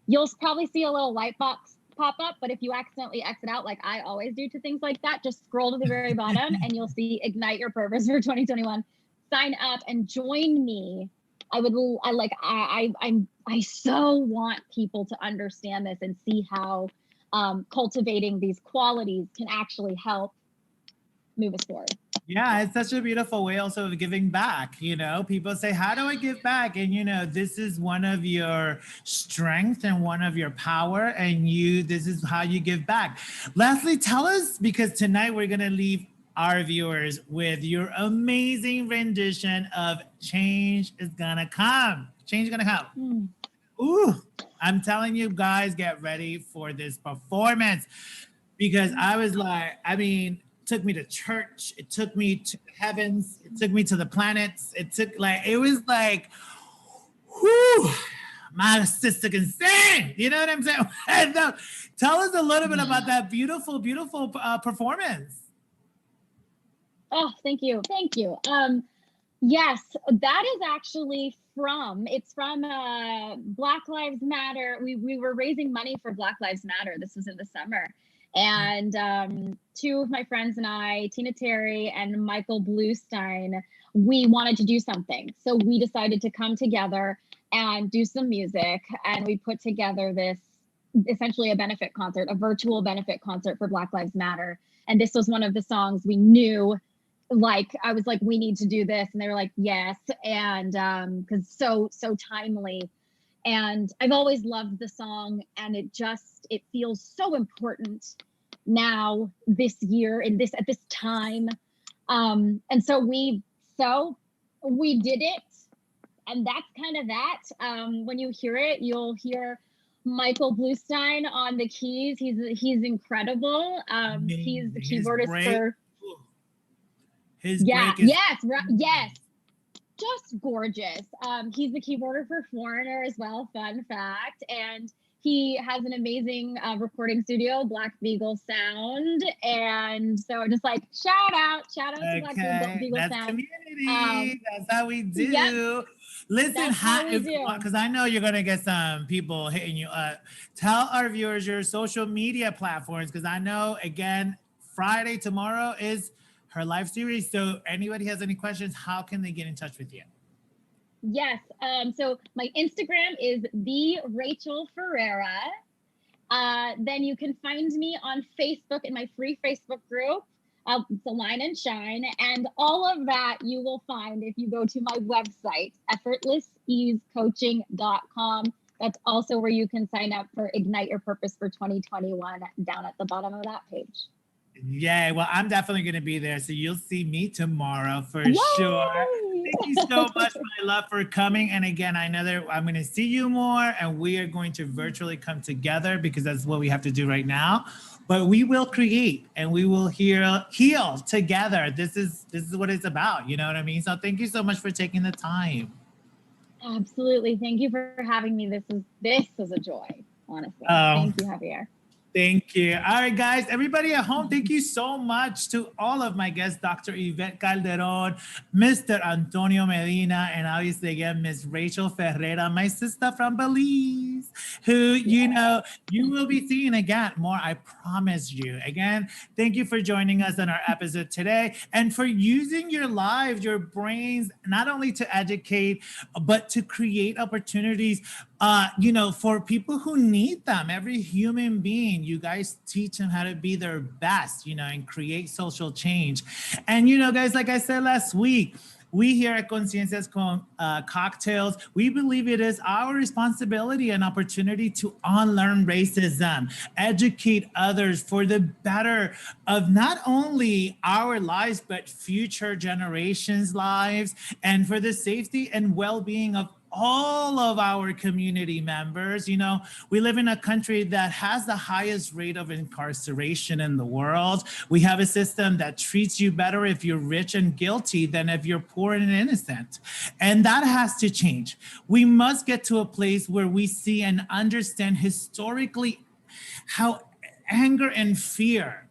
You'll probably see a little light box pop up, but if you accidentally exit out, like I always do to things like that, just scroll to the very bottom and you'll see Ignite Your Purpose for 2021. Sign up and join me. I so want people to understand this and see how cultivating these qualities can actually help move us forward. Yeah, it's such a beautiful way also of giving back. People say, how do I give back? And this is one of your strengths and one of your power, and this is how you give back. Leslie, tell us, because tonight we're going to leave our viewers with your amazing rendition of Change is Gonna Come. Change is Gonna Come. Ooh, I'm telling you guys, get ready for this performance, because I was like, took me to church, it took me to the heavens, it took me to the planets, it was like, whoo, my sister can sing, you know what I'm saying? And, tell us a little bit about that beautiful performance. Oh, thank you. Yes, that is actually from Black Lives Matter. We were raising money for Black Lives Matter. This was in the summer. And two of my friends and I, Tina Terry and Michael Bluestein, we wanted to do something. So we decided to come together and do some music. And we put together this, essentially a benefit concert, a virtual benefit concert for Black Lives Matter. And this was one of the songs we knew, I was like, we need to do this. And they were like, yes. And because so timely. And I've always loved the song, and it feels so important now this year at this time. And so we did it, and that's kind of that. When you hear it, you'll hear Michael Bluestein on the keys. He's incredible. He's the keyboardist for his break is yes, just gorgeous. He's the keyboarder for Foreigner as well, fun fact. And he has an amazing recording studio, Black Beagle Sound. And so just like shout out to Black Beagle that's Sound. Community. That's how we do. Yep. Listen, because I know you're gonna get some people hitting you up. Tell our viewers your social media platforms, because I know, again, Friday tomorrow is her live series. So anybody has any questions, how can they get in touch with you? Yes. So my Instagram is the Rachael Ferrara. Then you can find me on Facebook in my free Facebook group. It's Align and Shine. And all of that you will find if you go to my website, effortlesseasecoaching.com. That's also where you can sign up for Ignite Your Purpose for 2021 down at the bottom of that page. Yeah, well, I'm definitely going to be there. So you'll see me tomorrow for sure. Thank you so much, my love, for coming. And again, I know that I'm going to see you more, and we are going to virtually come together because that's what we have to do right now. But we will create and we will heal together. This is what it's about. You know what I mean? So thank you so much for taking the time. Absolutely. Thank you for having me. This is a joy, honestly. Thank you, Javier. Thank you. All right, guys, everybody at home, thank you so much to all of my guests, Dr. Yvette Calderon, Mr. Antonio Medina, and obviously, again, Miss Rachael Ferrara, my sister from Belize, who, you know, you will be seeing again more, I promise you. Again, thank you for joining us on our episode today and for using your lives, your brains, not only to educate, but to create opportunities, you know, for people who need them. Every human being, you guys teach them how to be their best, you know, and create social change. And, you know, guys, like I said last week, we here at Conciencias Con Cocktails, we believe it is our responsibility and opportunity to unlearn racism, educate others for the better of not only our lives, but future generations' lives, and for the safety and well-being of all of our community members. You know, we live in a country that has the highest rate of incarceration in the world. We have a system that treats you better if you're rich and guilty than if you're poor and innocent. And that has to change. We must get to a place where we see and understand historically how anger and fear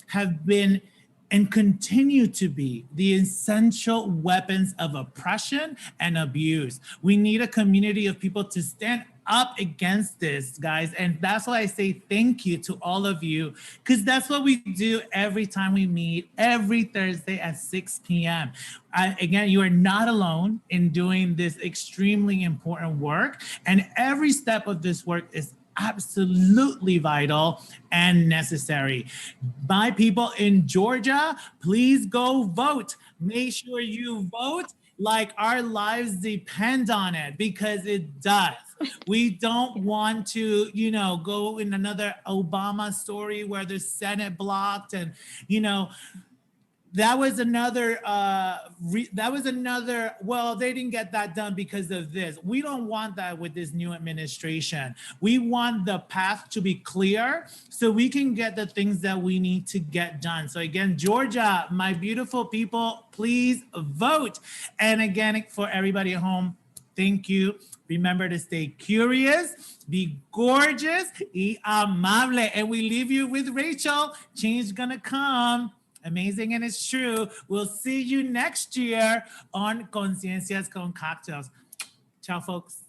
have been and continue to be the essential weapons of oppression and abuse. We need a community of people to stand up against this, guys. And that's why I say thank you to all of you, because that's what we do every time we meet, every Thursday at 6 p.m. Again, you are not alone in doing this extremely important work. And every step of this work is absolutely vital and necessary. My people in Georgia, please go vote. Make sure you vote like our lives depend on it, because it does. We don't want to, you know, go in another Obama story where the Senate blocked and, you know, that was another, well, they didn't get that done because of this. We don't want that with this new administration. We want the path to be clear so we can get the things that we need to get done. So again, Georgia, my beautiful people, please vote. And again, for everybody at home, thank you. Remember to stay curious, be gorgeous, y amable. And we leave you with Rachael. Change gonna come. Amazing, and it's true. We'll see you next year on Conciencias Con Cocktails. Ciao, folks.